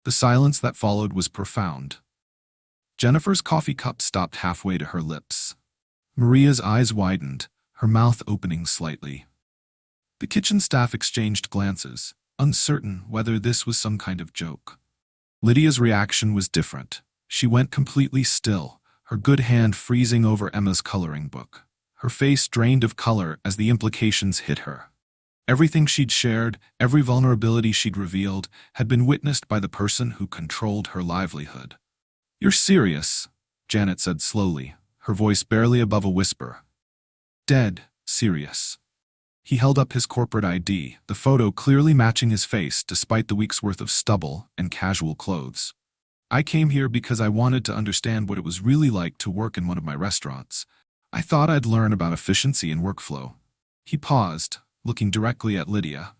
The silence that followed was profound. Jennifer's coffee cup stopped halfway to her lips. Maria's eyes widened, her mouth opening slightly. The kitchen staff exchanged glances, uncertain whether this was some kind of joke. Lydia's reaction was different. She went completely still, her good hand freezing over Emma's coloring book. Her face drained of color as the implications hit her. Everything she'd shared, every vulnerability she'd revealed, had been witnessed by the person who controlled her livelihood. "You're serious," Janet said slowly, her voice barely above a whisper. "Dead serious." He held up his corporate ID, the photo clearly matching his face despite the week's worth of stubble and casual clothes. "I came here because I wanted to understand what it was really like to work in one of my restaurants. I thought I'd learn about efficiency and workflow." He paused, looking directly at Lydia.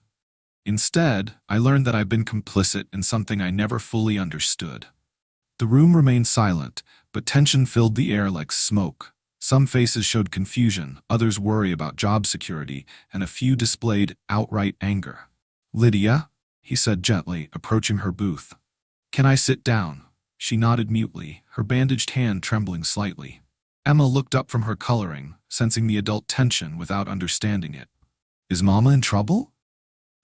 "Instead, I learned that I've been complicit in something I never fully understood." The room remained silent, but tension filled the air like smoke. Some faces showed confusion, others worry about job security, and a few displayed outright anger. "Lydia," he said gently, approaching her booth. "Can I sit down?" She nodded mutely, her bandaged hand trembling slightly. Emma looked up from her coloring, sensing the adult tension without understanding it. "Is Mama in trouble?"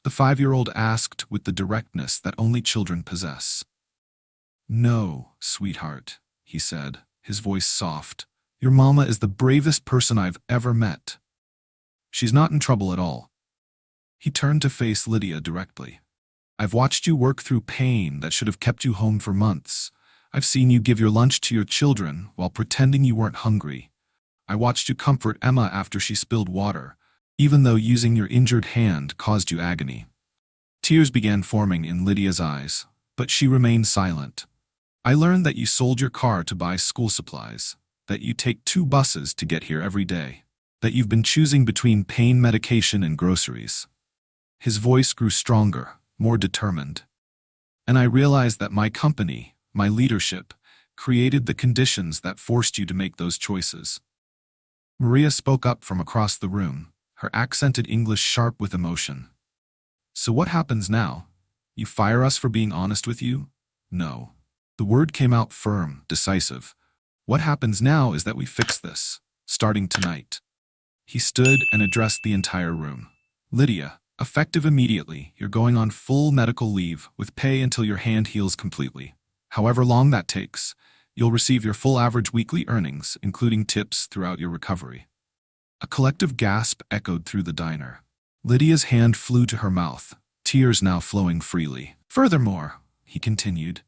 the 5-year-old asked with the directness that only children possess. "No, sweetheart," he said, his voice soft. "Your mama is the bravest person I've ever met. She's not in trouble at all." He turned to face Lydia directly. "I've watched you work through pain that should have kept you home for months. I've seen you give your lunch to your children while pretending you weren't hungry. I watched you comfort Emma after she spilled water, even though using your injured hand caused you agony." Tears began forming in Lydia's eyes, but she remained silent. "I learned that you sold your car to buy school supplies, that you take 2 buses to get here every day, that you've been choosing between pain medication and groceries." His voice grew stronger, more determined. "And I realized that my company, my leadership, created the conditions that forced you to make those choices." Maria spoke up from across the room, her accented English sharp with emotion. "So what happens now? You fire us for being honest with you?" "No." The word came out firm, decisive. "What happens now is that we fix this, starting tonight." He stood and addressed the entire room. "Lydia, effective immediately, you're going on full medical leave with pay until your hand heals completely. However long that takes, you'll receive your full average weekly earnings, including tips throughout your recovery." A collective gasp echoed through the diner. Lydia's hand flew to her mouth, tears now flowing freely. "Furthermore," he continued,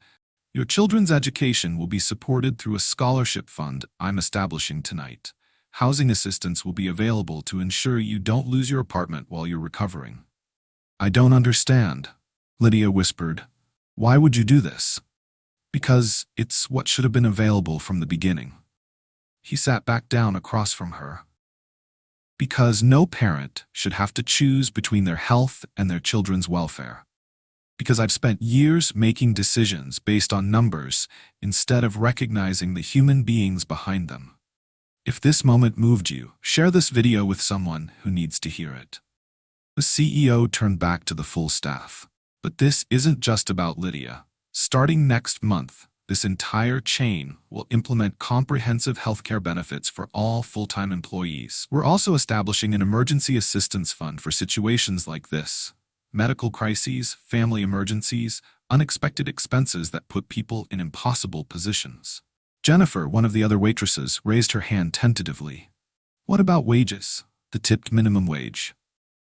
"your children's education will be supported through a scholarship fund I'm establishing tonight. Housing assistance will be available to ensure you don't lose your apartment while you're recovering." "I don't understand," Lydia whispered. "Why would you do this?" "Because it's what should have been available from the beginning." He sat back down across from her. "Because no parent should have to choose between their health and their children's welfare. Because I've spent years making decisions based on numbers instead of recognizing the human beings behind them. If this moment moved you, share this video with someone who needs to hear it." The CEO turned back to the full staff. "But this isn't just about Lydia. Starting next month, this entire chain will implement comprehensive healthcare benefits for all full-time employees. We're also establishing an emergency assistance fund for situations like this. Medical crises, family emergencies, unexpected expenses that put people in impossible positions." Jennifer, one of the other waitresses, raised her hand tentatively. "What about wages? The tipped minimum wage?"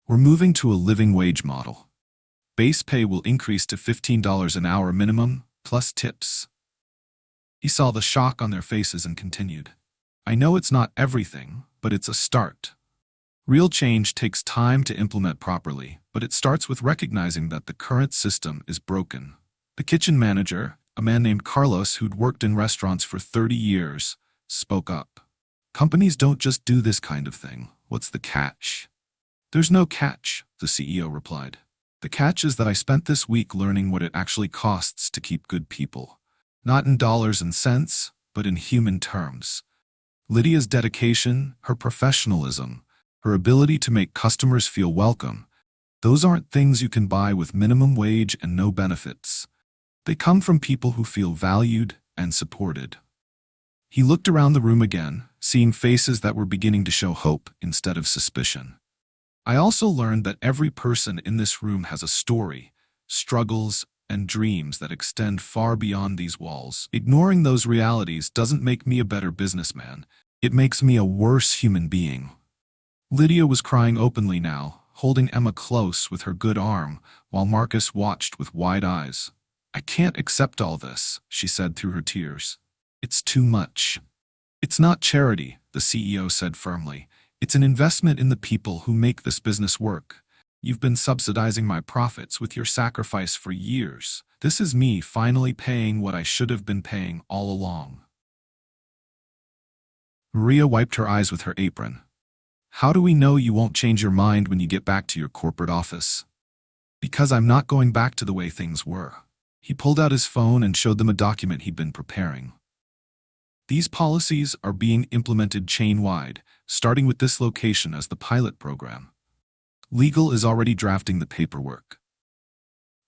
"We're moving to a living wage model. Base pay will increase to $15 an hour minimum, plus tips." He saw the shock on their faces and continued. "I know it's not everything, but it's a start. Real change takes time to implement properly, but it starts with recognizing that the current system is broken." The kitchen manager, a man named Carlos who'd worked in restaurants for 30 years, spoke up. "Companies don't just do this kind of thing. What's the catch?" "There's no catch," the CEO replied. "The catch is that I spent this week learning what it actually costs to keep good people. Not in dollars and cents, but in human terms. Lydia's dedication, her professionalism, her ability to make customers feel welcome, those aren't things you can buy with minimum wage and no benefits. They come from people who feel valued and supported." He looked around the room again, seeing faces that were beginning to show hope instead of suspicion. "I also learned that every person in this room has a story, struggles, and dreams that extend far beyond these walls. Ignoring those realities doesn't make me a better businessman. It makes me a worse human being. Lydia was crying openly now, holding Emma close with her good arm, while Marcus watched with wide eyes. "I can't accept all this," she said through her tears. "It's too much." "It's not charity," the CEO said firmly. "It's an investment in the people who make this business work. You've been subsidizing my profits with your sacrifice for years. This is me finally paying what I should have been paying all along." Maria wiped her eyes with her apron. "How do we know you won't change your mind when you get back to your corporate office?" "Because I'm not going back to the way things were." He pulled out his phone and showed them a document he'd been preparing. "These policies are being implemented chain-wide, starting with this location as the pilot program. Legal is already drafting the paperwork."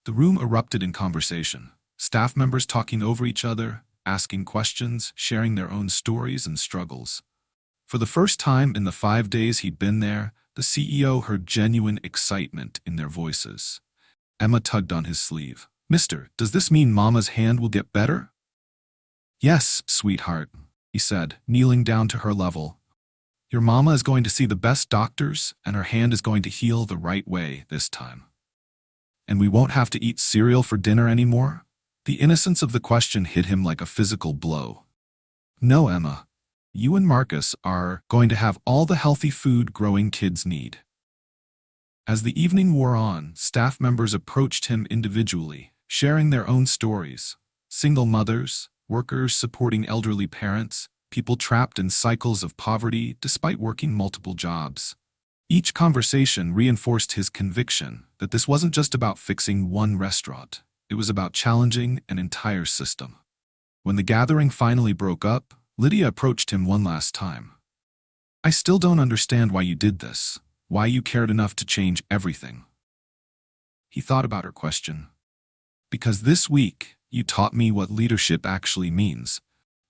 The room erupted in conversation, staff members talking over each other, asking questions, sharing their own stories and struggles. For the first time in the 5 days he'd been there, the CEO heard genuine excitement in their voices. Emma tugged on his sleeve. "Mister, does this mean Mama's hand will get better?" "Yes, sweetheart," he said, kneeling down to her level. "Your mama is going to see the best doctors, and her hand is going to heal the right way this time. And we won't have to eat cereal for dinner anymore?" The innocence of the question hit him like a physical blow. "No, Emma. You and Marcus are going to have all the healthy food growing kids need." As the evening wore on, staff members approached him individually, sharing their own stories. Single mothers, workers supporting elderly parents, people trapped in cycles of poverty despite working multiple jobs. Each conversation reinforced his conviction that this wasn't just about fixing one restaurant. It was about challenging an entire system. When the gathering finally broke up, Lydia approached him one last time. "I still don't understand why you did this, why you cared enough to change everything." He thought about her question. "Because this week, you taught me what leadership actually means.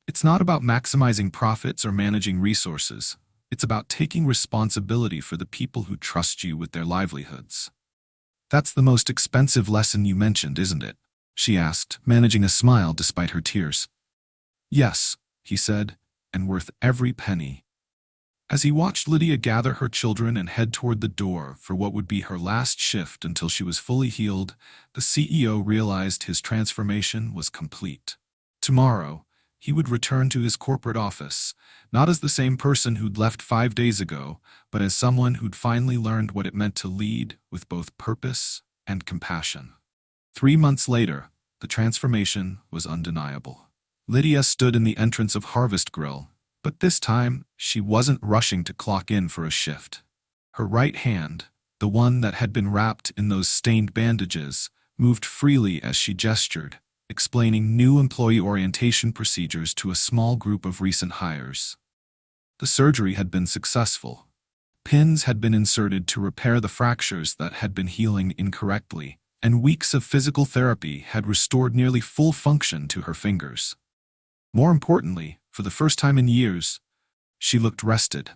It's not about maximizing profits or managing resources. It's about taking responsibility for the people who trust you with their livelihoods." "That's the most expensive lesson you mentioned, isn't it?" she asked, managing a smile despite her tears. "Yes," he said, "and worth every penny." As he watched Lydia gather her children and head toward the door for what would be her last shift until she was fully healed, the CEO realized his transformation was complete. Tomorrow, he would return to his corporate office, not as the same person who'd left 5 days ago, but as someone who'd finally learned what it meant to lead with both purpose and compassion. 3 months later, the transformation was undeniable. Lydia stood in the entrance of Harvest Grill, but this time she wasn't rushing to clock in for a shift. Her right hand, the one that had been wrapped in those stained bandages, moved freely as she gestured, explaining new employee orientation procedures to a small group of recent hires. The surgery had been successful. Pins had been inserted to repair the fractures that had been healing incorrectly, and weeks of physical therapy had restored nearly full function to her fingers. More importantly, for the first time in years, she looked rested.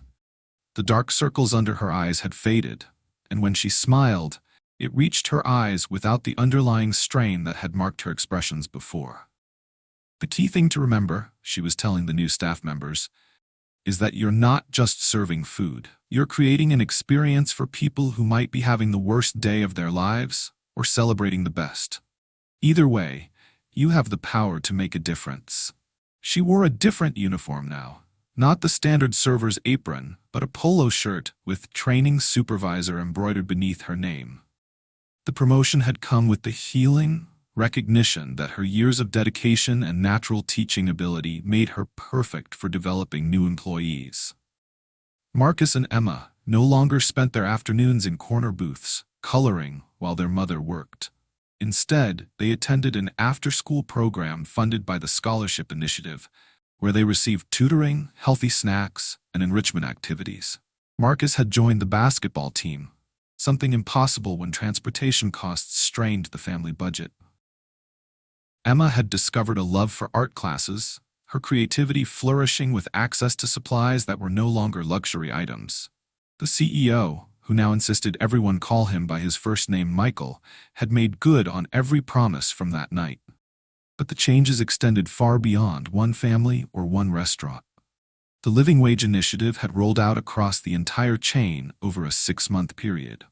The dark circles under her eyes had faded, and when she smiled, it reached her eyes without the underlying strain that had marked her expressions before. "The key thing to remember," she was telling the new staff members, "is that you're not just serving food. You're creating an experience for people who might be having the worst day of their lives or celebrating the best. Either way, you have the power to make a difference." She wore a different uniform now, not the standard server's apron, but a polo shirt with training supervisor embroidered beneath her name. The promotion had come with the healing recognition that her years of dedication and natural teaching ability made her perfect for developing new employees. Marcus and Emma no longer spent their afternoons in corner booths, coloring while their mother worked. Instead, they attended an after-school program funded by the Scholarship Initiative, where they received tutoring, healthy snacks, and enrichment activities. Marcus had joined the basketball team, something impossible when transportation costs strained the family budget. Emma had discovered a love for art classes, her creativity flourishing with access to supplies that were no longer luxury items. The CEO, who now insisted everyone call him by his first name Michael, had made good on every promise from that night. But the changes extended far beyond one family or one restaurant. The Living Wage initiative had rolled out across the entire chain over a 6-month period.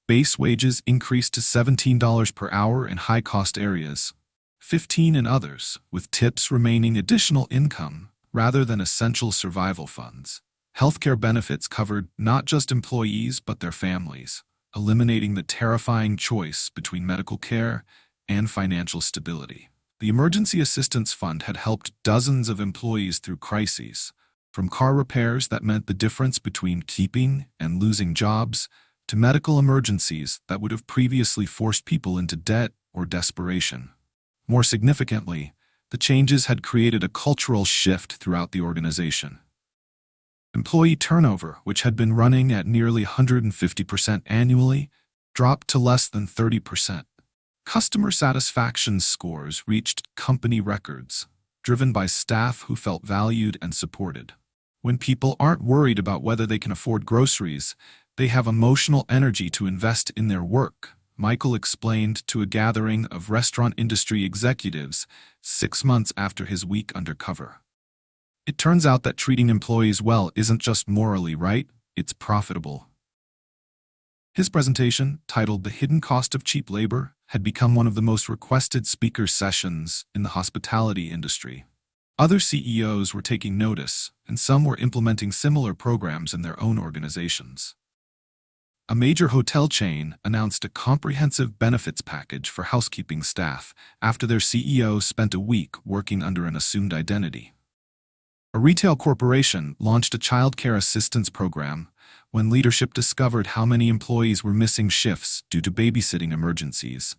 Base wages increased to $17 per hour in high-cost areas, $15 in others, with tips remaining additional income rather than essential survival funds. Healthcare benefits covered not just employees but their families, eliminating the terrifying choice between medical care and financial stability. The Emergency Assistance Fund had helped dozens of employees through crises, from car repairs that meant the difference between keeping and losing jobs, to medical emergencies that would have previously forced people into debt or desperation. More significantly, the changes had created a cultural shift throughout the organization. Employee turnover, which had been running at nearly 150% annually, dropped to less than 30%. Customer satisfaction scores reached company records, driven by staff who felt valued and supported. When people aren't worried about whether they can afford groceries, they have emotional energy to invest in their work, Michael explained to a gathering of restaurant industry executives 6 months after his week undercover. It turns out that treating employees well isn't just morally right, it's profitable. His presentation, titled The Hidden Cost of Cheap Labor, had become one of the most requested speaker sessions in the hospitality industry. Other CEOs were taking notice, and some were implementing similar programs in their own organizations. A major hotel chain announced a comprehensive benefits package for housekeeping staff after their CEO spent a week working under an assumed identity. A retail corporation launched a child care assistance program when leadership discovered how many employees were missing shifts due to babysitting emergencies.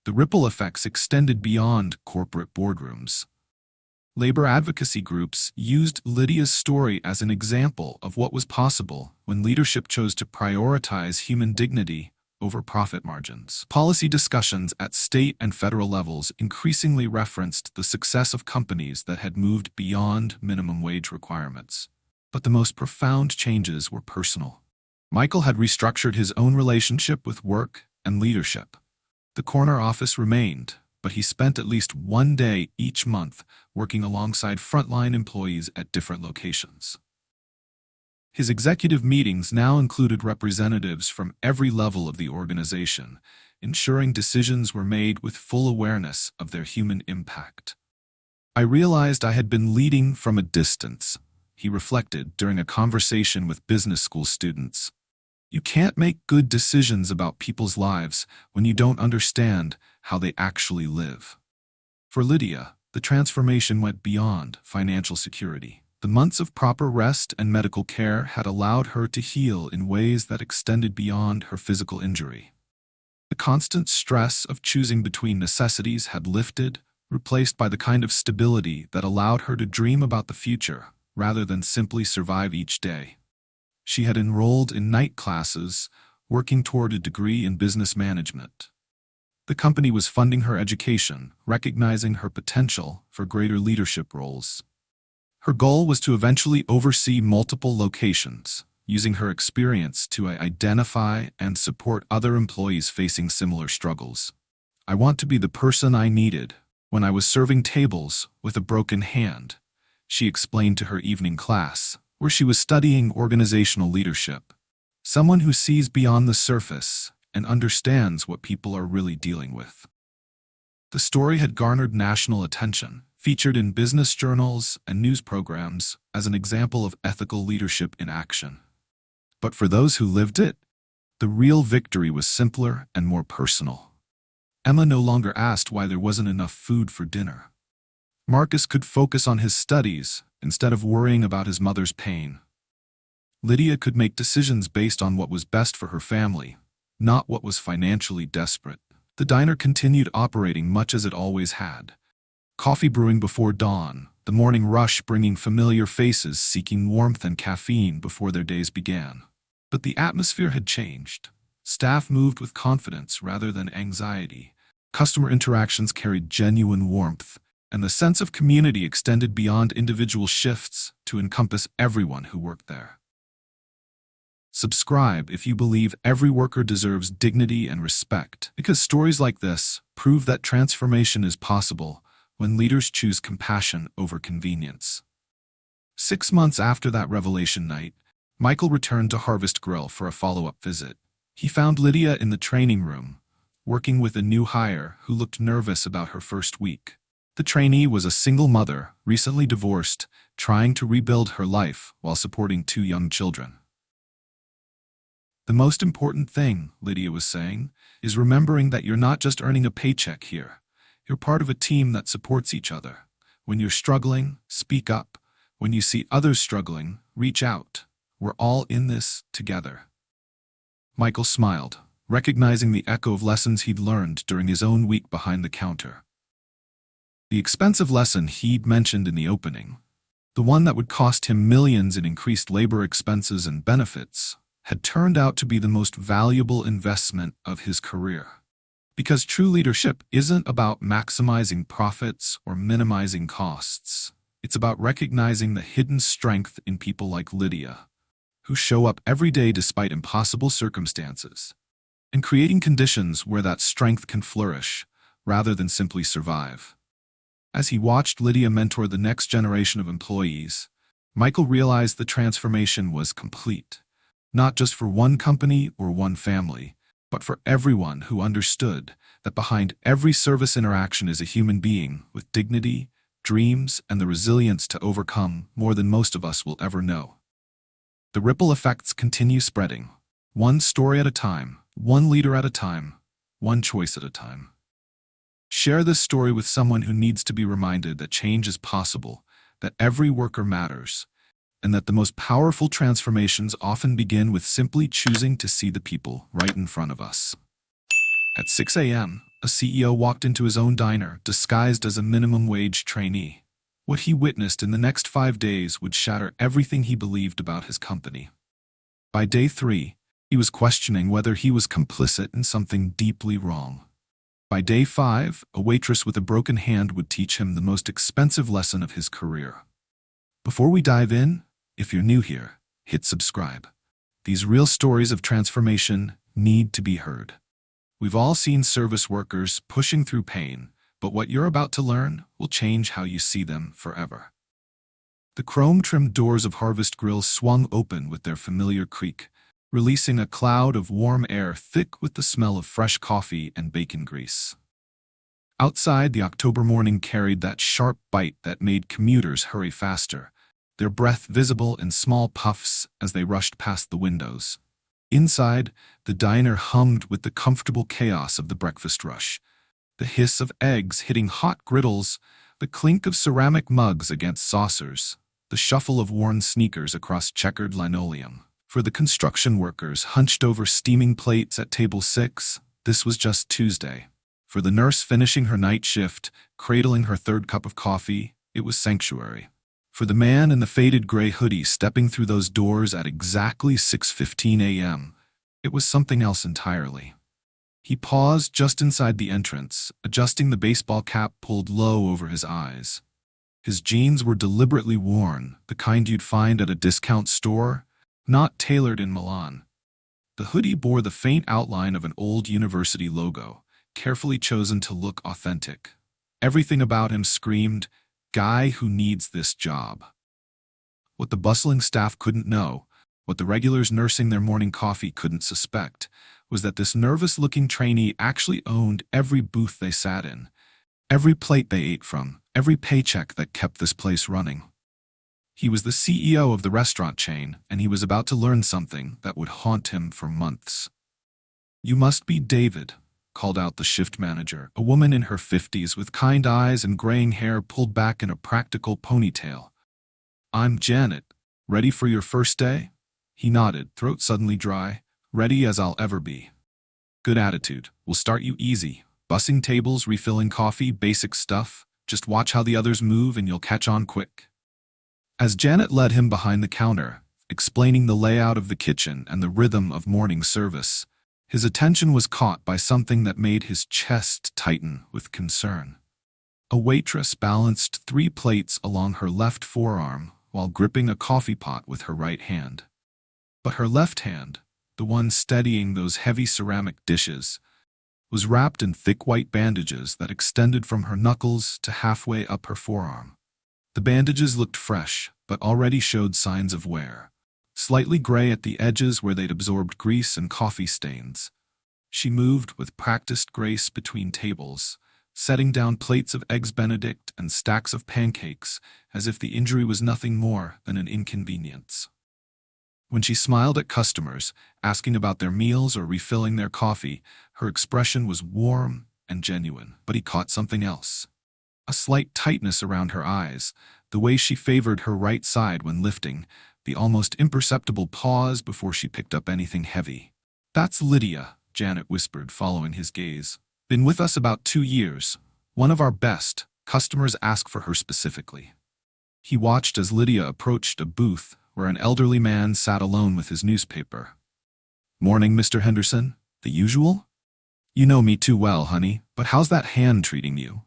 The ripple effects extended beyond corporate boardrooms. Labor advocacy groups used Lydia's story as an example of what was possible when leadership chose to prioritize human dignity over profit margins. Policy discussions at state and federal levels increasingly referenced the success of companies that had moved beyond minimum wage requirements. But the most profound changes were personal. Michael had restructured his own relationship with work and leadership. The corner office remained, but he spent at least one day each month working alongside frontline employees at different locations. His executive meetings now included representatives from every level of the organization, ensuring decisions were made with full awareness of their human impact. I realized I had been leading from a distance, he reflected during a conversation with business school students. You can't make good decisions about people's lives when you don't understand how they actually live. For Lydia, the transformation went beyond financial security. The months of proper rest and medical care had allowed her to heal in ways that extended beyond her physical injury. The constant stress of choosing between necessities had lifted, replaced by the kind of stability that allowed her to dream about the future rather than simply survive each day. She had enrolled in night classes, working toward a degree in business management. The company was funding her education, recognizing her potential for greater leadership roles. Her goal was to eventually oversee multiple locations, using her experience to identify and support other employees facing similar struggles. I want to be the person I needed when I was serving tables with a broken hand, she explained to her evening class, where she was studying organizational leadership. Someone who sees beyond the surface and understands what people are really dealing with. The story had garnered national attention, featured in business journals and news programs as an example of ethical leadership in action. But for those who lived it, the real victory was simpler and more personal. Emma no longer asked why there wasn't enough food for dinner. Marcus could focus on his studies instead of worrying about his mother's pain. Lydia could make decisions based on what was best for her family, not what was financially desperate. The diner continued operating much as it always had. Coffee brewing before dawn, the morning rush bringing familiar faces seeking warmth and caffeine before their days began. But the atmosphere had changed. Staff moved with confidence rather than anxiety. Customer interactions carried genuine warmth, and the sense of community extended beyond individual shifts to encompass everyone who worked there. Subscribe if you believe every worker deserves dignity and respect, because stories like this prove that transformation is possible when leaders choose compassion over convenience. 6 months after that revelation night, Michael returned to Harvest Grill for a follow-up visit. He found Lydia in the training room, working with a new hire who looked nervous about her first week. The trainee was a single mother, recently divorced, trying to rebuild her life while supporting 2 young children. The most important thing, Lydia was saying, is remembering that you're not just earning a paycheck here. You're part of a team that supports each other. When you're struggling, speak up. When you see others struggling, reach out. We're all in this together. Michael smiled, recognizing the echo of lessons he'd learned during his own week behind the counter. The expensive lesson he'd mentioned in the opening, the one that would cost him millions in increased labor expenses and benefits, had turned out to be the most valuable investment of his career. Because true leadership isn't about maximizing profits or minimizing costs. It's about recognizing the hidden strength in people like Lydia, who show up every day despite impossible circumstances, and creating conditions where that strength can flourish rather than simply survive. As he watched Lydia mentor the next generation of employees, Michael realized the transformation was complete, not just for one company or one family, but for everyone who understood that behind every service interaction is a human being with dignity, dreams, and the resilience to overcome more than most of us will ever know. The ripple effects continue spreading, one story at a time, one leader at a time, one choice at a time. Share this story with someone who needs to be reminded that change is possible, that every worker matters, and that the most powerful transformations often begin with simply choosing to see the people right in front of us. At 6 a.m., a CEO walked into his own diner, disguised as a minimum wage trainee. What he witnessed in the next 5 days would shatter everything he believed about his company. By day 3, he was questioning whether he was complicit in something deeply wrong. By day 5, a waitress with a broken hand would teach him the most expensive lesson of his career. Before we dive in, if you're new here, hit subscribe. These real stories of transformation need to be heard. We've all seen service workers pushing through pain, but what you're about to learn will change how you see them forever. The chrome-trimmed doors of Harvest Grill swung open with their familiar creak, releasing a cloud of warm air thick with the smell of fresh coffee and bacon grease. Outside, the October morning carried that sharp bite that made commuters hurry faster, their breath visible in small puffs as they rushed past the windows. Inside, the diner hummed with the comfortable chaos of the breakfast rush. The hiss of eggs hitting hot griddles, the clink of ceramic mugs against saucers, the shuffle of worn sneakers across checkered linoleum. For the construction workers hunched over steaming plates at table 6, this was just Tuesday. For the nurse finishing her night shift, cradling her 3rd cup of coffee, it was sanctuary. For the man in the faded gray hoodie stepping through those doors at exactly 6:15 a.m., it was something else entirely. He paused just inside the entrance, adjusting the baseball cap pulled low over his eyes. His jeans were deliberately worn, the kind you'd find at a discount store, not tailored in Milan. The hoodie bore the faint outline of an old university logo, carefully chosen to look authentic. Everything about him screamed, "Guy who needs this job." What the bustling staff couldn't know, what the regulars nursing their morning coffee couldn't suspect, was that this nervous-looking trainee actually owned every booth they sat in, every plate they ate from, every paycheck that kept this place running. He was the CEO of the restaurant chain, and he was about to learn something that would haunt him for months. "You must be David," called out the shift manager, a woman in her 50s with kind eyes and graying hair pulled back in a practical ponytail. "I'm Janet. Ready for your first day?" He nodded, throat suddenly dry. "Ready as I'll ever be." "Good attitude. We'll start you easy. Bussing tables, refilling coffee, basic stuff. Just watch how the others move and you'll catch on quick." As Janet led him behind the counter, explaining the layout of the kitchen and the rhythm of morning service, his attention was caught by something that made his chest tighten with concern. A waitress balanced 3 plates along her left forearm while gripping a coffee pot with her right hand. But her left hand, the one steadying those heavy ceramic dishes, was wrapped in thick white bandages that extended from her knuckles to halfway up her forearm. The bandages looked fresh, but already showed signs of wear, slightly gray at the edges where they'd absorbed grease and coffee stains. She moved with practiced grace between tables, setting down plates of eggs Benedict and stacks of pancakes as if the injury was nothing more than an inconvenience. When she smiled at customers, asking about their meals or refilling their coffee, her expression was warm and genuine. But he caught something else. A slight tightness around her eyes, the way she favored her right side when lifting, the almost imperceptible pause before she picked up anything heavy. "That's Lydia," Janet whispered, following his gaze. "Been with us about 2 years. One of our best. Customers ask for her specifically." He watched as Lydia approached a booth where an elderly man sat alone with his newspaper. "Morning, Mr. Henderson. The usual?" "You know me too well, honey, but how's that hand treating you?"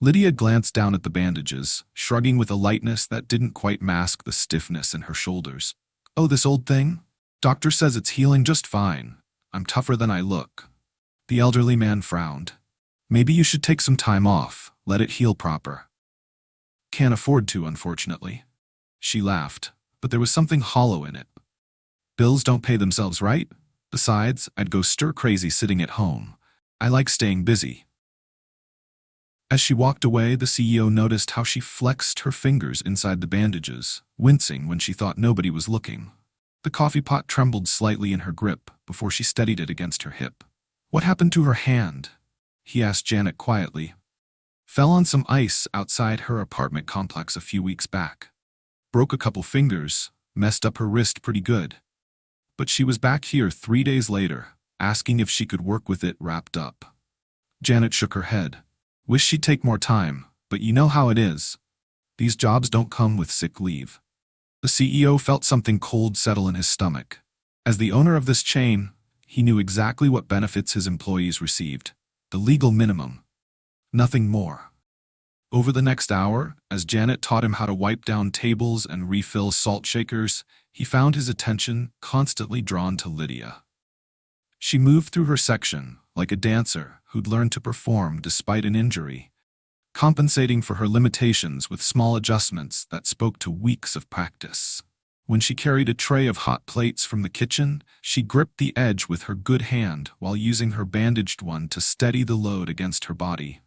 Lydia glanced down at the bandages, shrugging with a lightness that didn't quite mask the stiffness in her shoulders. "Oh, this old thing? Doctor says it's healing just fine. I'm tougher than I look." The elderly man frowned. "Maybe you should take some time off, let it heal proper." "Can't afford to, unfortunately." She laughed, but there was something hollow in it. "Bills don't pay themselves, right? Besides, I'd go stir-crazy sitting at home. I like staying busy." As she walked away, the CEO noticed how she flexed her fingers inside the bandages, wincing when she thought nobody was looking. The coffee pot trembled slightly in her grip before she steadied it against her hip. "What happened to her hand?" he asked Janet quietly. "Fell on some ice outside her apartment complex a few weeks back. Broke a couple fingers, messed up her wrist pretty good. But she was back here 3 days later, asking if she could work with it wrapped up." Janet shook her head. "Wish she'd take more time, but you know how it is. These jobs don't come with sick leave." The CEO felt something cold settle in his stomach. As the owner of this chain, he knew exactly what benefits his employees received. The legal minimum. Nothing more. Over the next hour, as Janet taught him how to wipe down tables and refill salt shakers, he found his attention constantly drawn to Lydia. She moved through her section like a dancer who'd learned to perform despite an injury, compensating for her limitations with small adjustments that spoke to weeks of practice. When she carried a tray of hot plates from the kitchen, she gripped the edge with her good hand while using her bandaged one to steady the load against her body.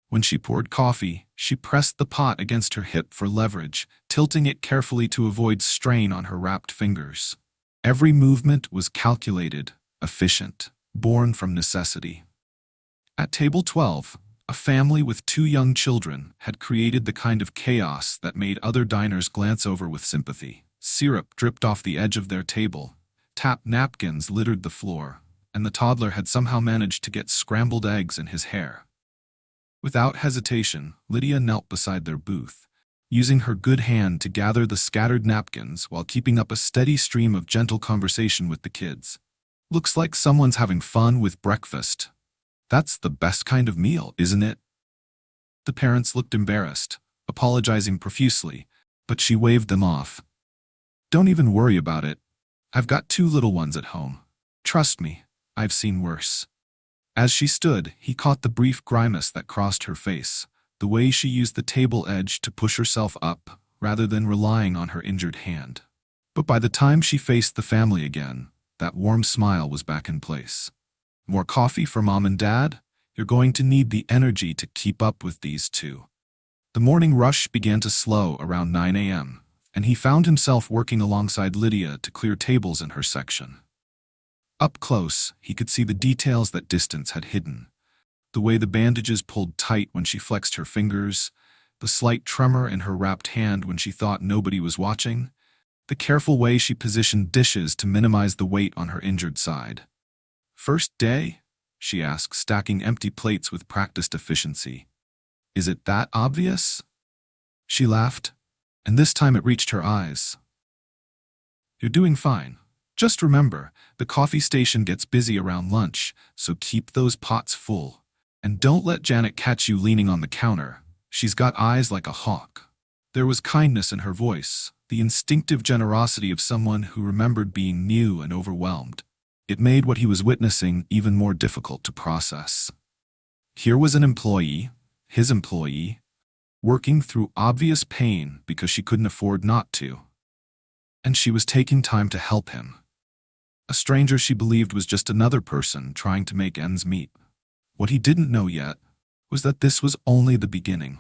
When she poured coffee, she pressed the pot against her hip for leverage, tilting it carefully to avoid strain on her wrapped fingers. Every movement was calculated, efficient, born from necessity. At table 12, a family with 2 young children had created the kind of chaos that made other diners glance over with sympathy. Syrup dripped off the edge of their table, tapped napkins littered the floor, and the toddler had somehow managed to get scrambled eggs in his hair. Without hesitation, Lydia knelt beside their booth, using her good hand to gather the scattered napkins while keeping up a steady stream of gentle conversation with the kids. "Looks like someone's having fun with breakfast. That's the best kind of meal, isn't it?" The parents looked embarrassed, apologizing profusely, but she waved them off. "Don't even worry about it. I've got 2 little ones at home. Trust me, I've seen worse." As she stood, he caught the brief grimace that crossed her face, the way she used the table edge to push herself up, rather than relying on her injured hand. But by the time she faced the family again, that warm smile was back in place. "More coffee for Mom and Dad? You're going to need the energy to keep up with these 2. The morning rush began to slow around 9 a.m., and he found himself working alongside Lydia to clear tables in her section. Up close, he could see the details that distance had hidden. The way the bandages pulled tight when she flexed her fingers, the slight tremor in her wrapped hand when she thought nobody was watching, the careful way she positioned dishes to minimize the weight on her injured side. "First day?" she asked, stacking empty plates with practiced efficiency. "Is it that obvious?" She laughed, and this time it reached her eyes. "You're doing fine. Just remember, the coffee station gets busy around lunch, so keep those pots full. And don't let Janet catch you leaning on the counter. She's got eyes like a hawk." There was kindness in her voice, the instinctive generosity of someone who remembered being new and overwhelmed. It made what he was witnessing even more difficult to process. Here was an employee, his employee, working through obvious pain because she couldn't afford not to. And she was taking time to help him. A stranger she believed was just another person trying to make ends meet. What he didn't know yet was that this was only the beginning.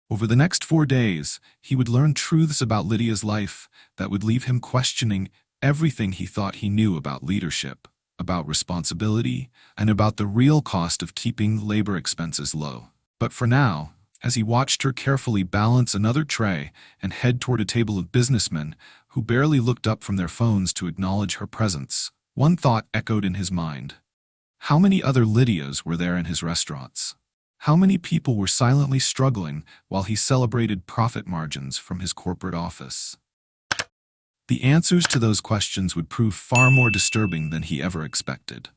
Over the next 4 days, he would learn truths about Lydia's life that would leave him questioning everything he thought he knew about leadership, about responsibility, and about the real cost of keeping labor expenses low. But for now, as he watched her carefully balance another tray and head toward a table of businessmen who barely looked up from their phones to acknowledge her presence, one thought echoed in his mind. How many other Lydias were there in his restaurants? How many people were silently struggling while he celebrated profit margins from his corporate office? The answers to those questions would prove far more disturbing than he ever expected.